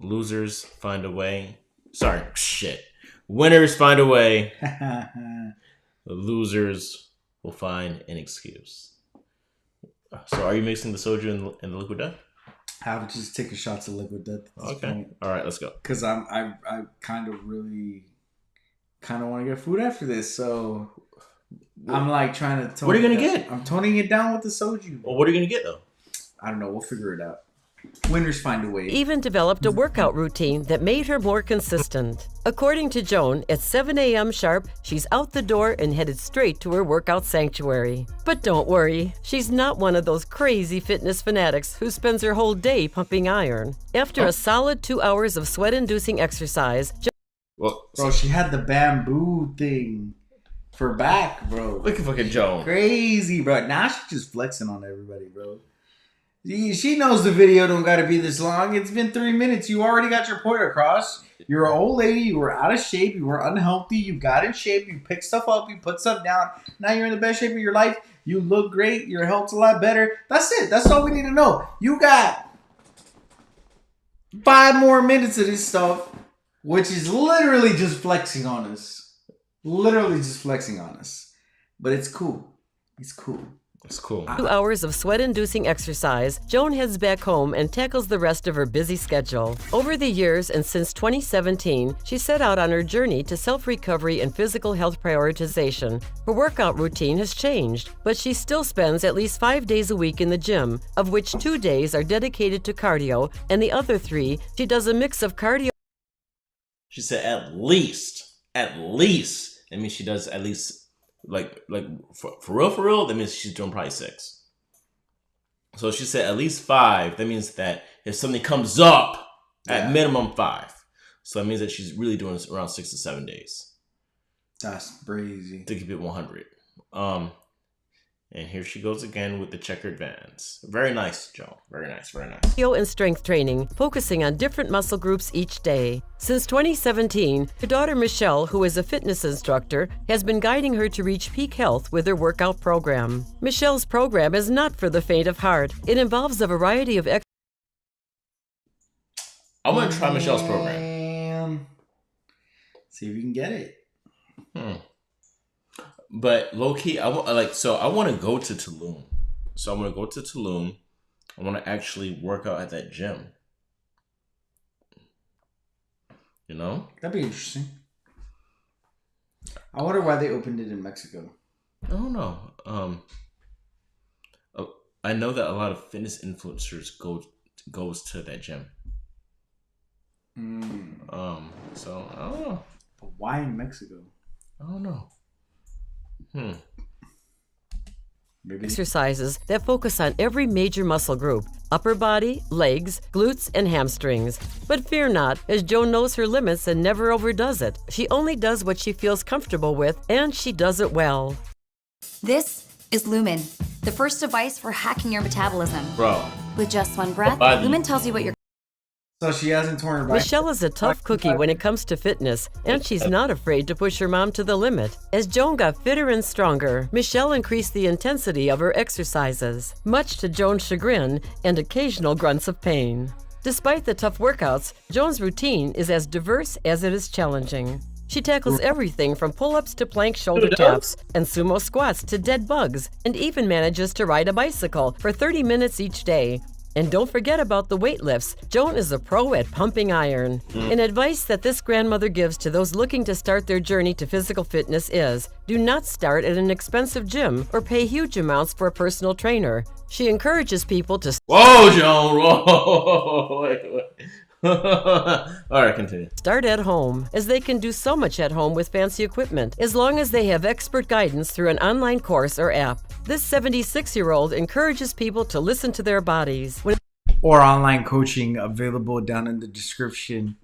Losers find a way. Sorry, shit. Winners find a way. The losers will find an excuse. So are you mixing the soju and the liquid death? I would just take a shot to liquid death. Okay. All right, let's go. Because I kind of want to get food after this, so I'm like trying to. What are you gonna get? I'm toning it down with the soju. Well, what are you gonna get though? I don't know. We'll figure it out. Winners find a way. Even developed a workout routine that made her more consistent. According to Joan, at 7 a.m. sharp, she's out the door and headed straight to her workout sanctuary. But don't worry, she's not one of those crazy fitness fanatics who spends her whole day pumping iron. After a solid 2 hours of sweat-inducing exercise, bro, she had the bamboo thing for back, bro. Look at fucking Joan. Crazy, bro. Now she's just flexing on everybody, bro. She knows the video don't got to be this long. It's been 3 minutes. You already got your point across. You're an old lady. You were out of shape. You were unhealthy. You got in shape. You picked stuff up. You put stuff down. Now you're in the best shape of your life. You look great. Your health's a lot better. That's it. That's all we need to know. You got 5 more minutes of this stuff, which is literally just flexing on us. Literally just flexing on us. But it's cool. It's cool. It's cool. 2 hours of sweat-inducing exercise, Joan heads back home and tackles the rest of her busy schedule. Over the years and since 2017, she set out on her journey to self-recovery and physical health prioritization. Her workout routine has changed, but she still spends at least 5 days a week in the gym, of which 2 days are dedicated to cardio, and the other 3, she does a mix of cardio. She said at least. That means she does at least. Like for real, that means she's doing probably 6. So she said at least 5. That means that if something comes up, at minimum 5. So that means that she's really doing this around 6 to 7 days. That's crazy. To keep it 100. And here she goes again with the checkered Vans. Very nice, Joe. Very nice, very nice. Cardio and strength training, focusing on different muscle groups each day. Since 2017, her daughter Michelle, who is a fitness instructor, has been guiding her to reach peak health with her workout program. Michelle's program is not for the faint of heart. It involves a variety of I want to try Michelle's program. See if you can get it. But low key, I want to go to Tulum. So I'm gonna go to Tulum. I want to actually work out at that gym. You know, that'd be interesting. I wonder why they opened it in Mexico. I don't know. I know that a lot of fitness influencers goes to that gym. So I don't know. But why in Mexico? I don't know. Exercises that focus on every major muscle group: upper body, legs, glutes, and hamstrings. But fear not, as Joan knows her limits and never overdoes it. She only does what she feels comfortable with, and she does it well. This is Lumen, the first device for hacking your metabolism. Bro. With just one breath, Lumen tells you what you're. So she hasn't torn her back. Michelle is a tough cookie when it comes to fitness, and she's not afraid to push her mom to the limit. As Joan got fitter and stronger, Michelle increased the intensity of her exercises, much to Joan's chagrin and occasional grunts of pain. Despite the tough workouts, Joan's routine is as diverse as it is challenging. She tackles everything from pull-ups to plank shoulder taps and sumo squats to dead bugs, and even manages to ride a bicycle for 30 minutes each day. And don't forget about the weight lifts. Joan is a pro at pumping iron. An advice that this grandmother gives to those looking to start their journey to physical fitness is, do not start at an expensive gym or pay huge amounts for a personal trainer. She encourages people to... Whoa, Joan! Whoa! Wait. All right, continue. Start at home, as they can do so much at home with fancy equipment, as long as they have expert guidance through an online course or app. This 76-year-old encourages people to listen to their bodies. Or online coaching available down in the description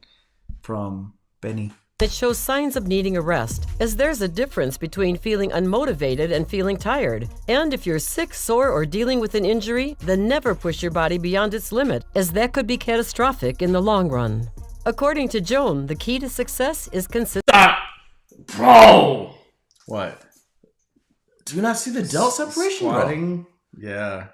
from Benny. It shows signs of needing a rest, as there's a difference between feeling unmotivated and feeling tired. And if you're sick, sore, or dealing with an injury, then never push your body beyond its limit, as that could be catastrophic in the long run. According to Joan, the key to success is consistency. Stop! Bro! What? Do you not see the delt separation, Squatting? Bro? Yeah.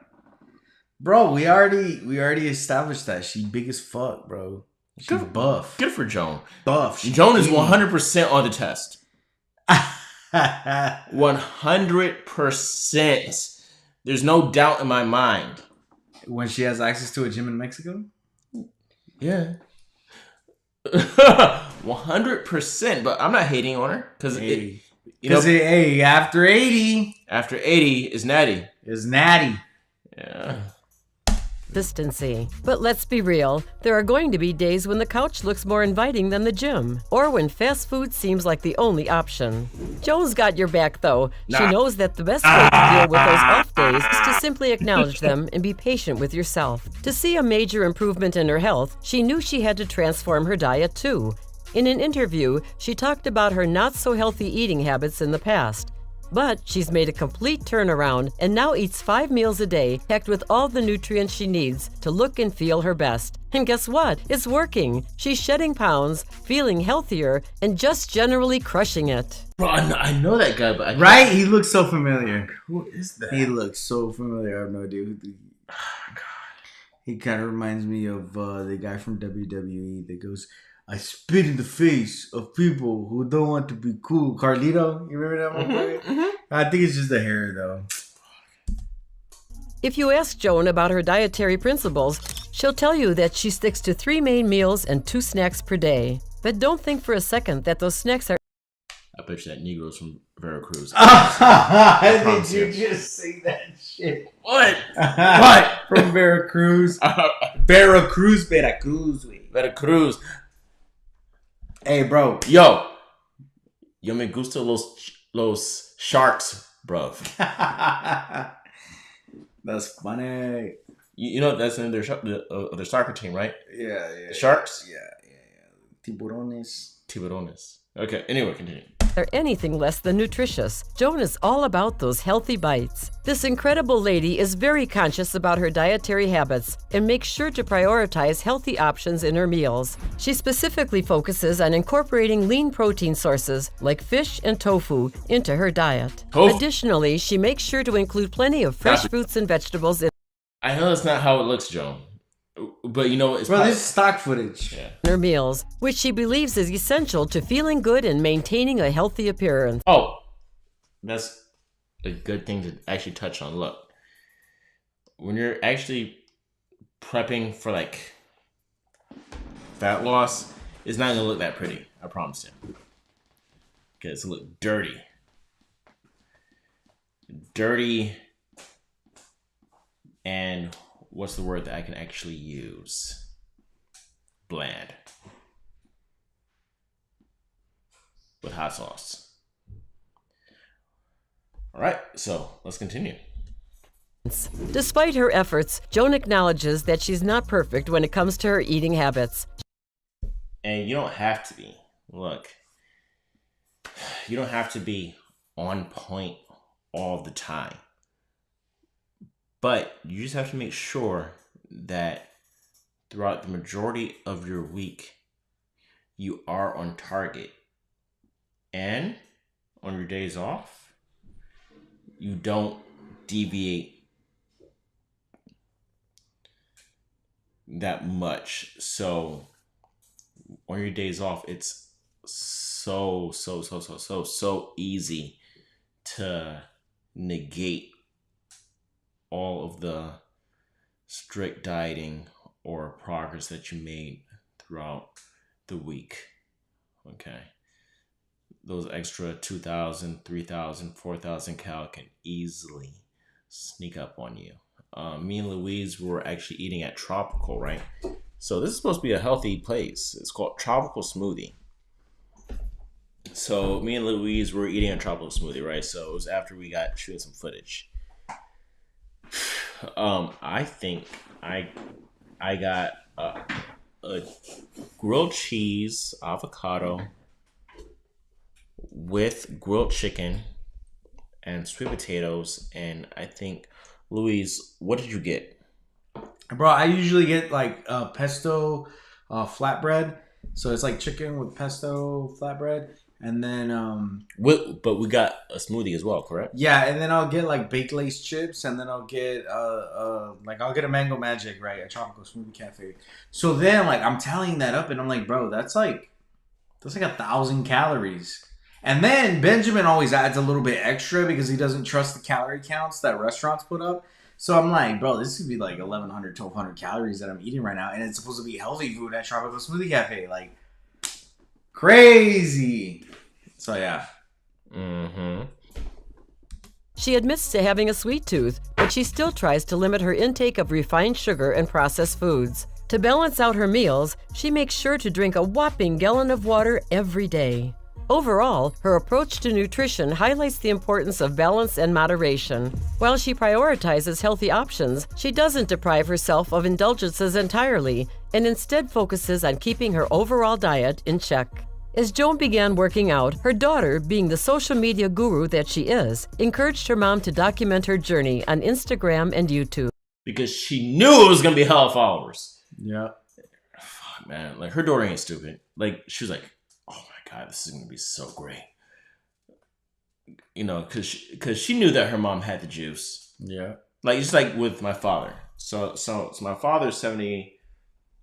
Bro, we already established that. She big as fuck, bro. She's buff. Good for Joan. Buff. Joan is 100% on the test. 100%. There's no doubt in my mind. When she has access to a gym in Mexico? Yeah. 100%. But I'm not hating on her. Because after 80. After 80 is natty. Is natty. Yeah. Consistency. But let's be real, there are going to be days when the couch looks more inviting than the gym, or when fast food seems like the only option. Joan's got your back though. She knows that the best way to deal with those off days is to simply acknowledge them and be patient with yourself. To see a major improvement in her health, she knew she had to transform her diet too. In an interview, she talked about her not-so-healthy eating habits in the past. But she's made a complete turnaround and now eats 5 meals a day, packed with all the nutrients she needs to look and feel her best. And guess what? It's working. She's shedding pounds, feeling healthier, and just generally crushing it. Bro, I know that guy, but right? He looks so familiar. Who is that? He looks so familiar. I have no idea who oh, God. He kind of reminds me of the guy from WWE that goes, I spit in the face of people who don't want to be cool. Carlito, you remember that one? I think it's just the hair, though. If you ask Joan about her dietary principles, she'll tell you that she sticks to 3 main meals and 2 snacks per day. But don't think for a second that those snacks are... I bet you that Negro's from Veracruz. Did you just say that shit? What? What? From Veracruz? Veracruz. Veracruz. Hey, bro. Yo me gusta los sharks, bro. That's funny. You know that's in their soccer team, right? Yeah. The Sharks? Yeah. Tiburones. Okay, anyway, continue. Are anything less than nutritious. Joan is all about those healthy bites. This incredible lady is very conscious about her dietary habits and makes sure to prioritize healthy options in her meals. She specifically focuses on incorporating lean protein sources like fish and tofu into her diet. Additionally, she makes sure to include plenty of fresh fruits and vegetables in I know that's not how it looks, Joan. But you know, it's this is stock footage. Yeah. Her meals, which she believes is essential to feeling good and maintaining a healthy appearance. Oh, that's a good thing to actually touch on. Look, when you're actually prepping for like fat loss, it's not gonna look that pretty. I promise you. Okay, it's gonna look dirty, and what's the word that I can actually use? Bland. With hot sauce. All right, so let's continue. Despite her efforts, Joan acknowledges that she's not perfect when it comes to her eating habits. And you don't have to be. Look, you don't have to be on point all the time. But you just have to make sure that throughout the majority of your week, you are on target. And on your days off, you don't deviate that much. So on your days off, it's so easy to negate all of the strict dieting or progress that you made throughout the week. Okay. Those extra 2,000, 3,000, 4,000 cal can easily sneak up on you. Me and Louise were actually eating at Tropical, right? So this is supposed to be a healthy place. It's called Tropical Smoothie. So me and Louise were eating a Tropical Smoothie, right? So it was after we got shooting some footage. I think I got a grilled cheese avocado with grilled chicken and sweet potatoes, and I think, Louise, what did you get? Bro, I usually get like pesto flatbread. So it's like chicken with pesto flatbread. And then but we got a smoothie as well, correct? Yeah, and then I'll get like baked lace chips, and then I'll get I'll get a mango magic, right, a tropical smoothie cafe. So then like I'm tallying that up, and I'm like, bro, that's like 1,000 calories. And then Benjamin always adds a little bit extra because he doesn't trust the calorie counts that restaurants put up. So I'm like, bro, this could be like 1,100, 1,200 calories that I'm eating right now, and it's supposed to be healthy food at Tropical Smoothie Cafe, like crazy. So yeah. Mm-hmm. She admits to having a sweet tooth, but she still tries to limit her intake of refined sugar and processed foods. To balance out her meals, she makes sure to drink a whopping gallon of water every day. Overall, her approach to nutrition highlights the importance of balance and moderation. While she prioritizes healthy options, she doesn't deprive herself of indulgences entirely, and instead focuses on keeping her overall diet in check. As Joan began working out, her daughter, being the social media guru that she is, encouraged her mom to document her journey on Instagram and YouTube. Because she knew it was going to be hell of followers. Yeah. Fuck, man. Like, her daughter ain't stupid. Like, she was like, oh my God, this is going to be so great. You know, because she knew that her mom had the juice. Yeah. Like, just like with my father. So my father's 70.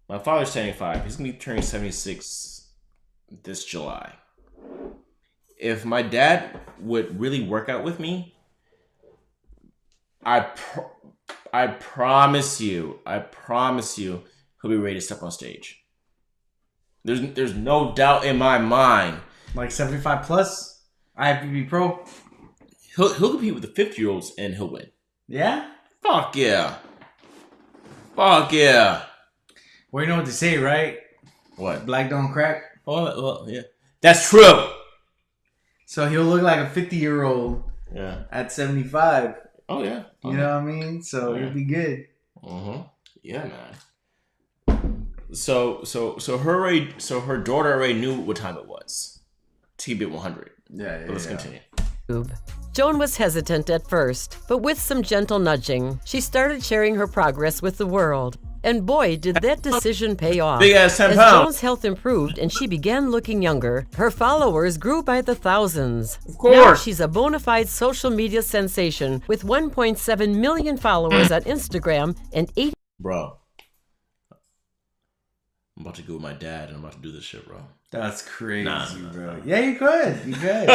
My father's 75. He's going to be turning 76 this July. If my dad would really work out with me, I promise you, he'll be ready to step on stage. There's no doubt in my mind. Like 75 plus, IFBB Pro. He'll compete with the 50-year-olds and he'll win. Yeah? Fuck yeah. Fuck yeah. Well, you know what they say, right? What? Black don't crack. Oh, well, yeah. That's true. So he'll look like a 50-year-old at 75. Oh, yeah. You know what I mean? So it'll be good. Mm-hmm. Yeah, man. So her daughter already knew what time it was. TB 100. Yeah. But let's continue. Joan was hesitant at first, but with some gentle nudging, she started sharing her progress with the world. And boy, did that decision pay off. Big ass 10 As pounds. Joan's health improved and she began looking younger, her followers grew by the thousands. Of course. Now she's a bona fide social media sensation with 1.7 million followers on Instagram and 8. Bro. I'm about to go with my dad and I'm about to do this shit, bro. That's crazy, bro. Nah. Yeah, you could. You could.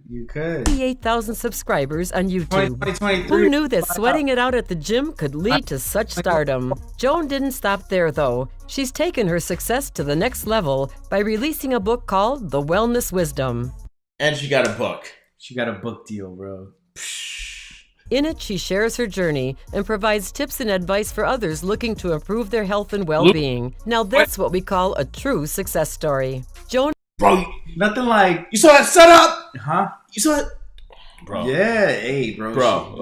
You could. 88,000 subscribers on YouTube. 2023. Who knew that sweating it out at the gym could lead to such stardom? Joan didn't stop there, though. She's taken her success to the next level by releasing a book called The Wellness Wisdom. And she got a book. She got a book deal, bro. In it, she shares her journey and provides tips and advice for others looking to improve their health and well-being. Now that's what we call a true success story. Joan... Bro, nothing like... You saw that setup? Huh? You saw it? Bro. Yeah, hey, bro. Bro,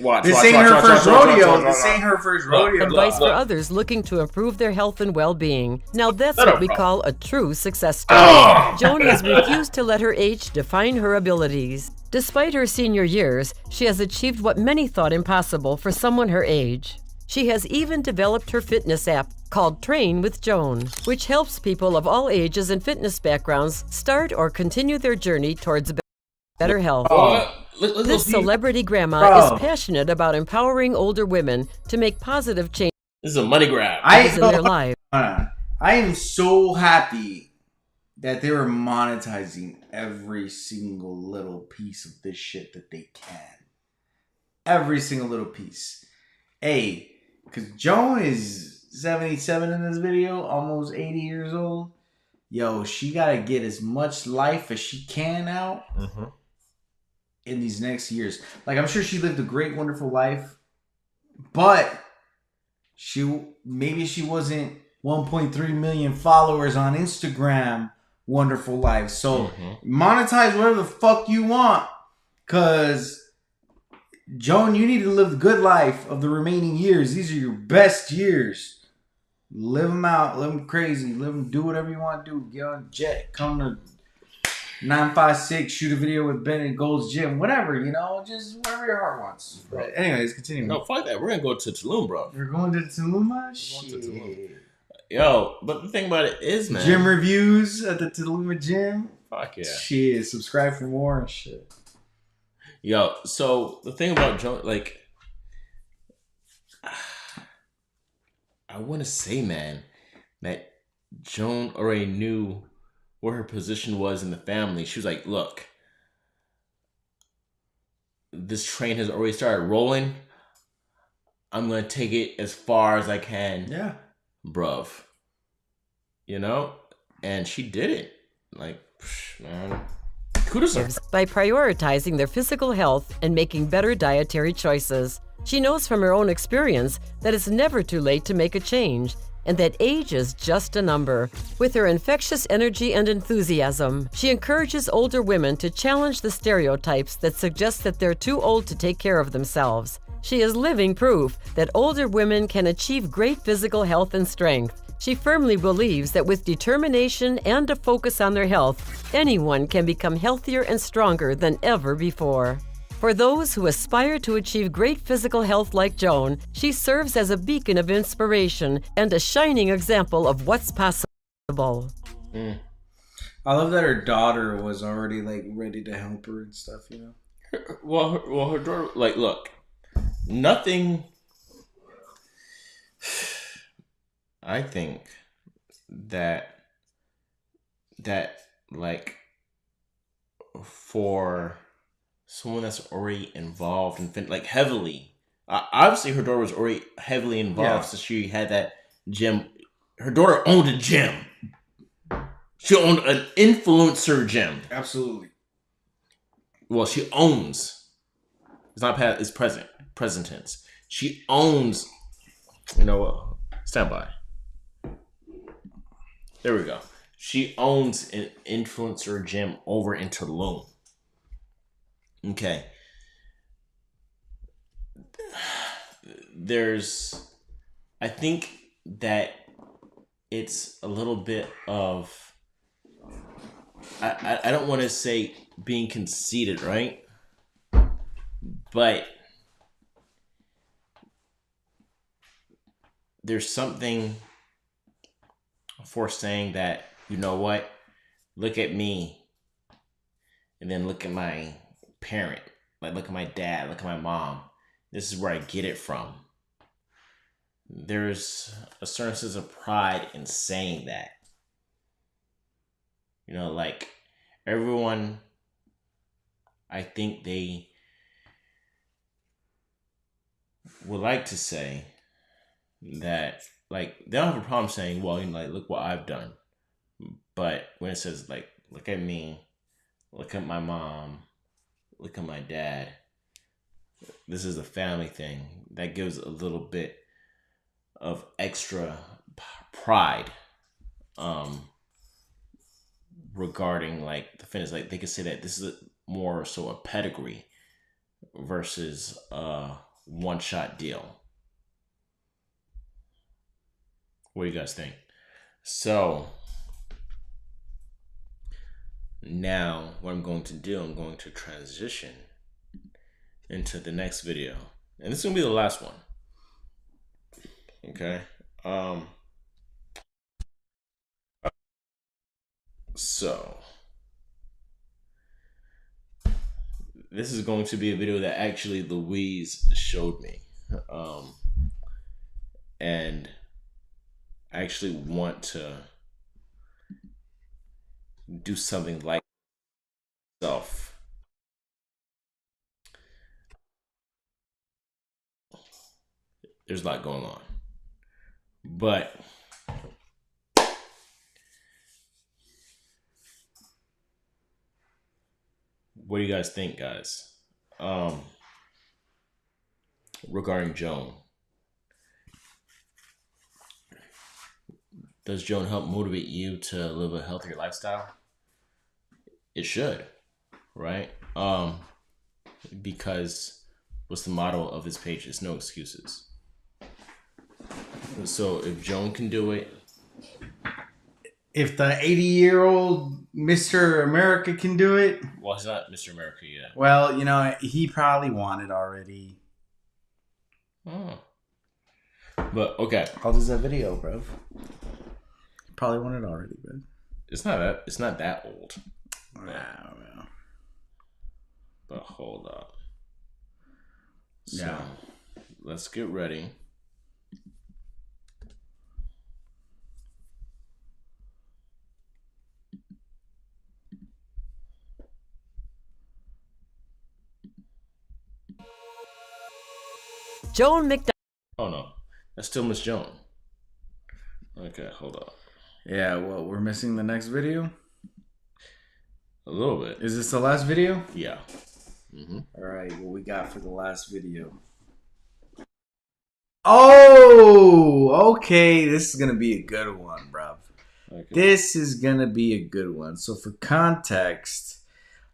watch. This ain't her first rodeo. This ain't her first rodeo. Advice for others looking to improve their health and well-being. Now that's what we call a true success story. Joan has refused to let her age define her abilities. Despite her senior years, she has achieved what many thought impossible for someone her age. She has even developed her fitness app called Train with Joan, which helps people of all ages and fitness backgrounds start or continue their journey towards better health. This celebrity grandma is passionate about empowering older women to make positive changes. This is a money grab. In their lives. I am so happy that they were monetizing every single little piece of this shit that they can. Every single little piece. Hey, because Joan is 77 in this video, almost 80 years old. Yo, she got to get as much life as she can out in these next years. Like, I'm sure she lived a great, wonderful life, but maybe she wasn't 1.3 million followers on Instagram. Wonderful life. So monetize whatever the fuck you want, because Joan, you need to live the good life of the remaining years. These are your best years. Live them out. Live them crazy. Live them. Do whatever you want to do. Get on a jet. Come to 956. Shoot a video with Ben at Gold's Gym. Whatever, you know. Just whatever your heart wants. But anyways, continue. No, fuck that. We're going to go to Tulum, bro. We're going to Tulum? Shit. Yo, but the thing about it is, man. Gym reviews at the Tulum gym. Fuck yeah. Shit, subscribe for more and shit. Yo, so the thing about Joan, like, I want to say, man, that Joan already knew where her position was in the family. She was like, look, this train has already started rolling. I'm going to take it as far as I can. Yeah. Bruv. You know? And she did it. Like, man. Kudos to her. By prioritizing their physical health and making better dietary choices. She knows from her own experience that it's never too late to make a change and that age is just a number. With her infectious energy and enthusiasm, she encourages older women to challenge the stereotypes that suggest that they're too old to take care of themselves. She is living proof that older women can achieve great physical health and strength. She firmly believes that with determination and a focus on their health, anyone can become healthier and stronger than ever before. For those who aspire to achieve great physical health like Joan, she serves as a beacon of inspiration and a shining example of what's possible. I love that her daughter was already like ready to help her and stuff, you know? Well, her daughter, like, look, nothing. I think that like for someone that's already involved in like heavily, obviously her daughter was already heavily involved since she had that gym. Her daughter owned a gym. She owned an influencer gym. Absolutely. Well, she owns. It's not past. It's present tense. She owns. You know what? Stand by. There we go. She owns an influencer gym over in Tulum. Okay. I think that it's a little bit of, I don't want to say being conceited, right? But there's something for saying that, you know what, look at me and then look at my parent, like look at my dad, look at my mom. This is where I get it from. There's a certain sense of pride in saying that. You know, like everyone, I think they would like to say that, like, they don't have a problem saying, well, you know, like, look what I've done. But when it says, like, look at me, look at my mom, look at my dad, this is a family thing, that gives a little bit of extra pride regarding, like, the fitness. Like, they could say that this is more so a pedigree versus a one-shot deal. What do you guys think? So now what I'm going to do, I'm going to transition into the next video. And this is going to be the last one. Okay. So this is going to be a video that actually Louise showed me. And I actually want to do something like myself. There's a lot going on. But what do you guys think, guys? Regarding Joan. Does Joan help motivate you to live a healthier lifestyle? It should, right? Because what's the motto of this page? It's no excuses. So if Joan can do it, if the 80-year-old Mr. America can do it, well, he's not Mr. America yet. Well, you know, he probably won it already. Oh. But okay, how does that video, bro? Probably won it already, bro. It's not that old. I don't know. But hold up. So, yeah. Let's get ready. Joan McDonald. Oh no, that's still Miss Joan. Okay, hold up. Yeah, well, we're missing the next video. A little bit. Is this the last video? Yeah. All right, what we got for the last video? Oh, okay. This is gonna be a good one, bro. Okay. This is gonna be a good one. So, for context,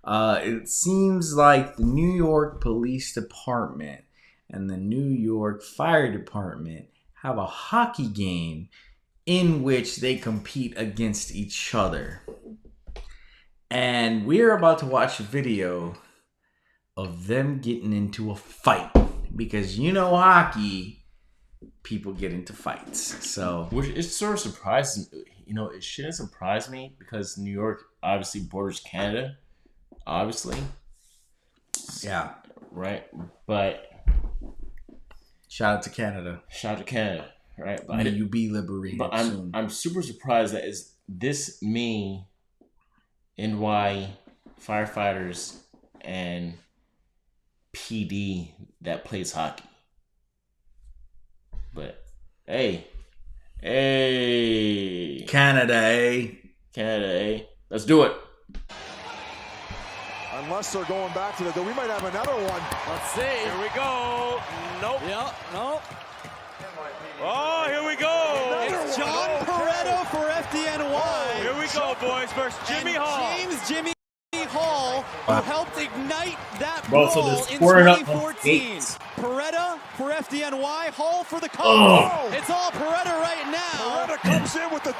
it seems like the New York Police Department and the New York Fire Department have a hockey game in which they compete against each other. And we're about to watch a video of them getting into a fight. Because you know hockey, people get into fights. So which is sort of surprising. You know, it shouldn't surprise me because New York obviously borders Canada. Obviously. Yeah. Right? But shout out to Canada. Shout out to Canada. Right? But may you be liberated soon. I'm super surprised that is this many NY firefighters and PD that plays hockey. But hey, Canada, let's do it. Unless they're going back to the, we might have another one. Let's see. Here we go. Nope. Yeah, nope. Oh, here we go. It's John Pareto for FDNY. Here we go, boys, versus Jimmy Hall. Jimmy Hall, who helped ignite that brawl in 2014. Pareto for FDNY, Hall for the Cubs. Oh. It's all Pareto right now. Pareto comes in with the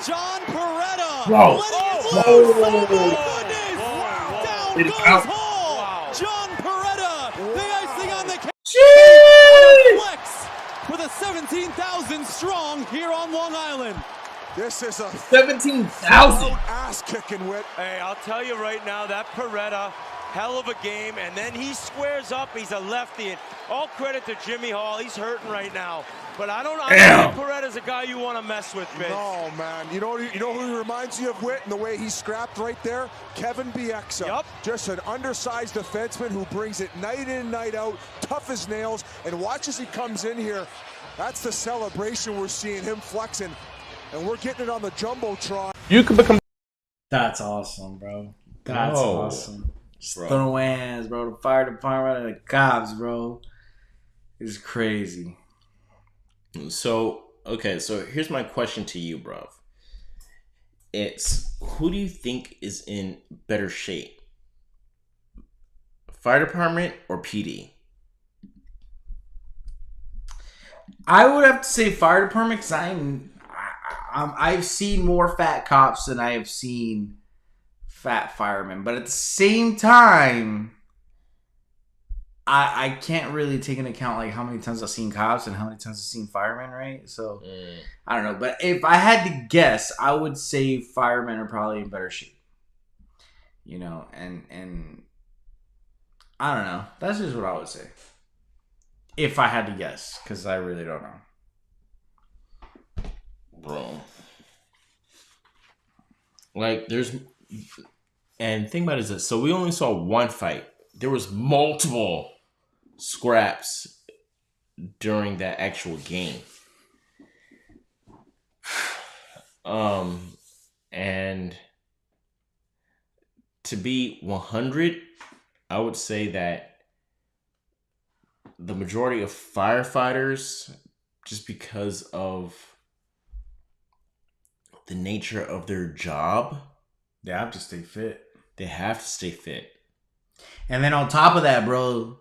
John Pareto. Whoa. Letting it loose. Oh, my goodness. Down goes Hall. Wow. John Pareto, the icing on the cake. Jeez. Flex for the 17,000 strong here on Long Island. This is a 17,000 ass kicking, Whit. Hey, I'll tell you right now, that Pareto, hell of a game, and then he squares up. He's a lefty, and all credit to Jimmy Hall. He's hurting right now, but I don't think Pareto's a guy you want to mess with, Vince. No, man. You know who he reminds you of, Whit, and the way he scrapped right there? Kevin Bieksa. Yep. Just an undersized defenseman who brings it night in, night out, tough as nails, and watch as he comes in here. That's the celebration we're seeing, him flexing. And we're getting it on the Jumbotron. You could become. That's awesome, bro. That's awesome. Just throwing hands, bro. The fire department and the cops, bro. It's crazy. So, okay. So here's my question to you, bro. It's who do you think is in better shape? Fire department or PD? I would have to say fire department because I've seen more fat cops than I have seen fat firemen. But at the same time, I can't really take into account like how many times I've seen cops and how many times I've seen firemen, right? So I don't know. But if I had to guess, I would say firemen are probably in better shape. You know, and I don't know. That's just what I would say. If I had to guess, because I really don't know. Bro. Like, and think about it is this. So we only saw one fight. There was multiple scraps during that actual game. And to be 100, I would say that the majority of firefighters, just because of the nature of their job, they have to stay fit. They have to stay fit. And then on top of that, bro,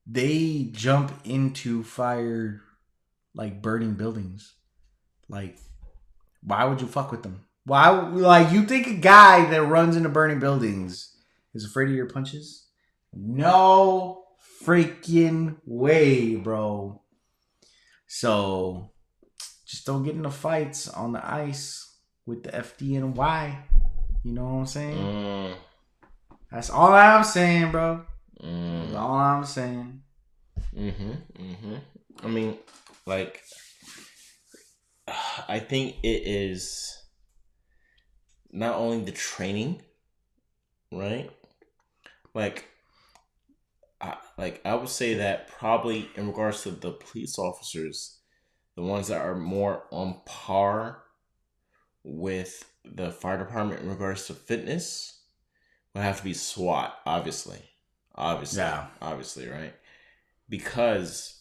they jump into fire like burning buildings. Like, why would you fuck with them? Why, like, you think a guy that runs into burning buildings is afraid of your punches? No freaking way, bro. So just don't get into fights on the ice with the FDNY. You know what I'm saying? That's all I'm saying, bro. That's all I'm saying. I mean, like, I think it is not only the training, right? Like I would say that probably in regards to the police officers, the ones that are more on par with the fire department in regards to fitness would have to be SWAT, obviously, right? Because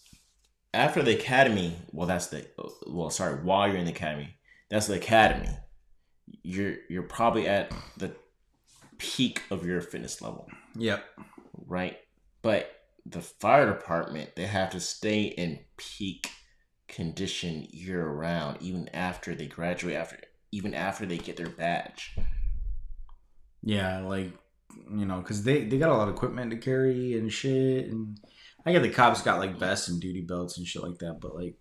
after the academy, while you're in the academy, that's the academy. You're probably at the peak of your fitness level. Yep. Right? But the fire department, they have to stay in peak condition year round, even after they graduate, even after they get their badge. Yeah, like, you know, because they got a lot of equipment to carry and shit. And I get the cops got like vests and duty belts and shit like that, but like,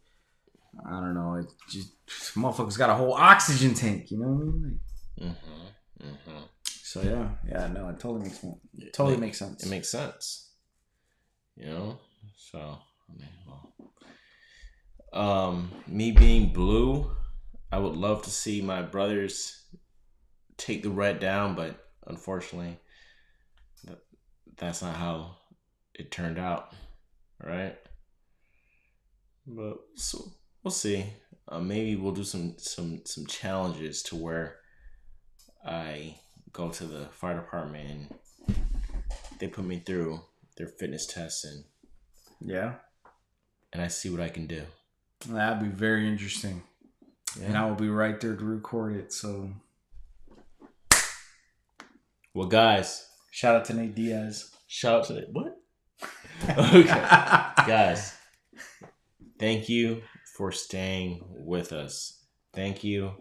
I don't know, it just motherfuckers got a whole oxygen tank, you know what I mean? Like, So yeah, no, it totally makes sense. It makes sense. It makes sense. You know, so I mean, well, me being blue, I would love to see my brothers take the red down, but unfortunately, that's not how it turned out, right? But so we'll see. Maybe we'll do some challenges to where I go to the fire department and they put me through their fitness tests and I see what I can do. That'd be very interesting. Yeah. And I will be right there to record it. So, well, guys, shout out to Nate Diaz. Shout out to Nate. What? Okay, guys, thank you for staying with us. Thank you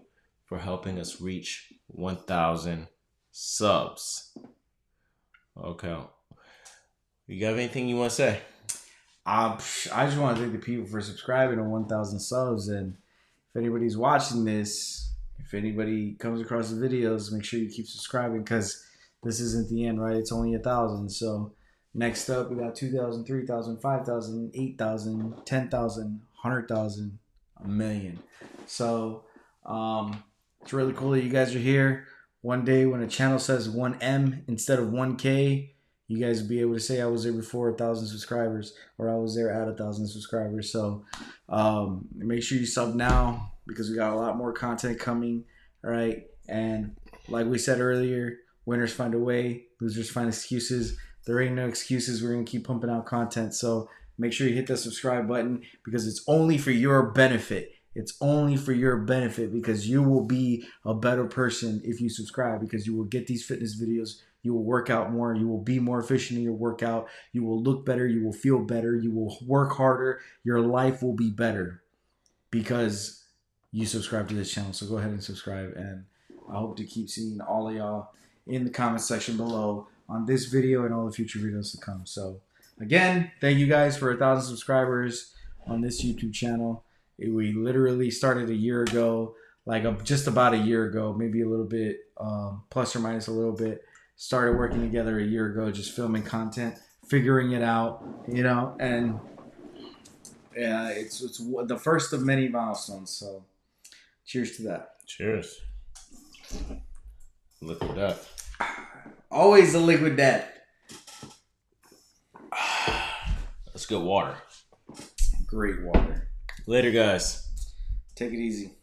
for helping us reach 1,000 subs. Okay. You got anything you want to say? I just want to thank the people for subscribing to 1,000 subs. And if anybody's watching this, if anybody comes across the videos, make sure you keep subscribing because this isn't the end, right? It's only 1,000. So next up, we got 2,000, 3,000, 5,000, 8,000, 10,000, 100,000, 1,000,000. So it's really cool that you guys are here. One day when a channel says 1M instead of 1K, you guys will be able to say I was there before 1,000 subscribers or I was there at 1,000 subscribers. So make sure you sub now because we got a lot more content coming. All right. And like we said earlier, winners find a way, losers find excuses. There ain't no excuses. We're going to keep pumping out content. So make sure you hit that subscribe button because it's only for your benefit. It's only for your benefit because you will be a better person if you subscribe because you will get these fitness videos. You will work out more. You will be more efficient in your workout. You will look better. You will feel better. You will work harder. Your life will be better because you subscribe to this channel. So go ahead and subscribe. And I hope to keep seeing all of y'all in the comment section below on this video and all the future videos to come. So again, thank you guys for 1,000 subscribers on this YouTube channel. We literally started a year ago, like just about a year ago, maybe a little bit, plus or minus a little bit. Started working together a year ago, just filming content, figuring it out, you know, and yeah, it's the first of many milestones. So cheers to that. Cheers. Liquid death. Always a liquid death. That's good water. Great water. Later, guys. Take it easy.